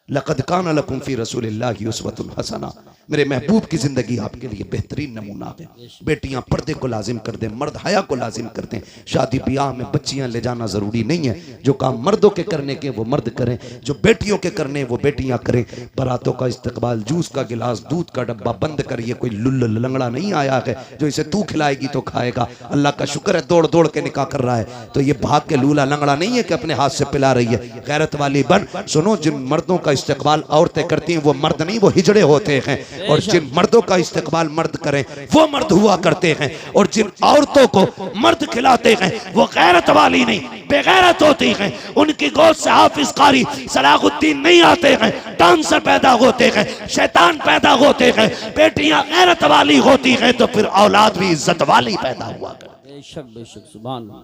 लक़द कान लकुम फ़ी रसूलिल्लाहि उस्वतुन हसना, मेरे महबूब की जिंदगी आपके लिए बेहतरीन नमूना है। बेटियां पर्दे को लाजिम कर दें, मर्द हया को लाजिम कर दें। शादी ब्याह में बच्चियां ले जाना जरूरी नहीं है, जो काम मर्दों के करने के वो मर्द करें, जो बेटियों के करने वो बेटियां करें। बारातों का इस्तकबाल, जूस का गिलास, दूध का डब्बा बंद कर, ये कोई लुल्ल लंगड़ा नहीं आया है जो इसे तू खिलाएगी तो खाएगा। अल्लाह का शुक्र है दौड़ दौड़ के निकाह कर रहा है, तो ये भाग के लूला लंगड़ा नहीं है कि अपने हाथ से पिला रही है। गैरत वाली बन। सुनो, जिन मर्दों का इस्तकबाल औरतें करती हैं वो मर्द नहीं, वो हिजड़े होते हैं, और जिन मर्दों का इस्तकबाल मर्द करें वो मर्द हुआ करते हैं, और जिन औरतों को मर्द खिलाते हैं वो गैरत वाली नहीं, बेगैरत होती हैं। उनकी गोद से हाफिज कारी सलाहुद्दीन नहीं आते हैं, डांसर पैदा होते हैं, शैतान पैदा होते हैं। बेटियां गैरत वाली होती हैं तो फिर औलाद भी इज्जत वाली पैदा हुआ करती है। बेशक बेशक, सुभान अल्लाह।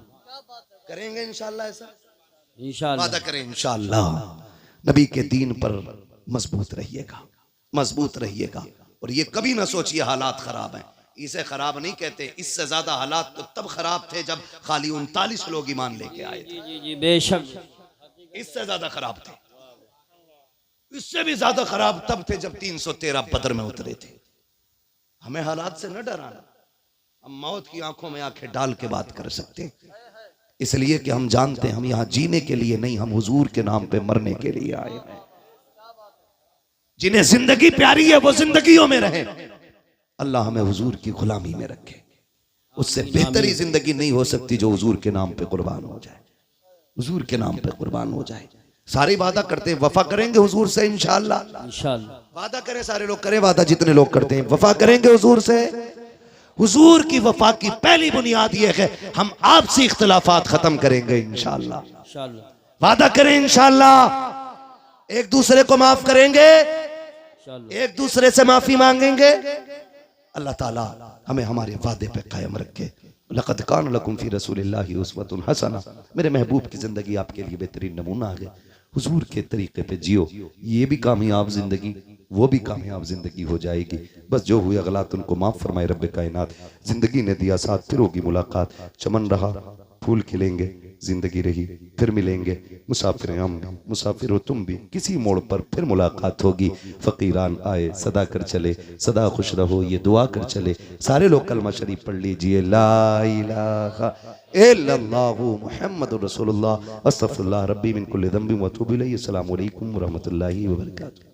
करेंगे इंशाअल्लाह, ऐसा इंशाअल्लाह वादा करें इंशाअल्लाह। नबी के दीन पर मजबूत रहिएगा, मजबूत रहिएगा। और ये कभी ना सोचिए हालात खराब हैं, इसे खराब नहीं कहते। इससे ज्यादा हालात तो तब खराब थे जब खाली 39 लोग ईमान लेके आए थे। जी जी बेशक। इससे ज्यादा खराब थे। इससे भी ज्यादा खराब तब थे जब 313 बदर में उतरे थे। हमें हालात से न डराना, हम मौत की आंखों में आंखें डाल के बात कर सकते हैं, इसलिए कि हम जानते हैं हम यहां जीने के लिए नहीं, हम हुजूर के नाम पे मरने के लिए आए हैं। जिन्हें जिंदगी प्यारी है वो जिंदगियों में रहे। अल्लाह हमें हुजूर की गुलामी में रखे। उससे बेहतरी जिंदगी नहीं हो सकती जो हुजूर के नाम पे कुर्बान हो जाए, हुजूर के नाम पे कुर्बान हो जाए। सारी वादा करते हैं वफा करेंगे हुजूर से इंशाअल्लाह। इंशाअल्लाह वादा करें, सारे लोग करें वादा, जितने लोग करते हैं वफा करेंगे हुजूर से। हुजूर की वफा की पहली बुनियाद यह है हम आपसी इख्तिलाफात खत्म करेंगे इंशाअल्लाह। इंशाअल्लाह वादा करें इंशाअल्लाह, एक दूसरे को माफ करेंगे, इंशाअल्लाह। एक दूसरे से माफी मांगेंगे। अल्लाह ताला हमें हमारे वादे पे कायम रखे। लक़द कान लकुम फी रसूलिल्लाहि उस्वतुन हसना। मेरे महबूब की जिंदगी आपके लिए बेहतरीन नमूना है। हुजूर के तरीके पे जियो, ये भी कामयाब जिंदगी, वो भी कामयाब जिंदगी हो जाएगी। बस जो हुए गलत उनको माफ फरमाए रब्बे कायनात। जिंदगी ने दिया साथ, फिर होगी मुलाकात। चमन रहा, फूल खिलेंगे, जिंदगी रही, फिर मिलेंगे। मुसाफिर हम भी, मुसाफिर हो तुम भी, किसी मोड़ पर फिर मुलाकात होगी। फकीरान आए सदा कर चले, सदा खुश रहो ये दुआ कर चले। सारे लोग कलमा शरीफ पढ़ लीजिए, ला इलाहा इल्लल्लाहु मुहम्मदुर रसूलुल्लाह, अस्तगफिरुल्लाह रब्बी मिन कुल्लि ज़ंबिन व अतूबु इलैहि। अस्सलामु अलैकुम व रहमतुल्लाहि व बरकातुहू।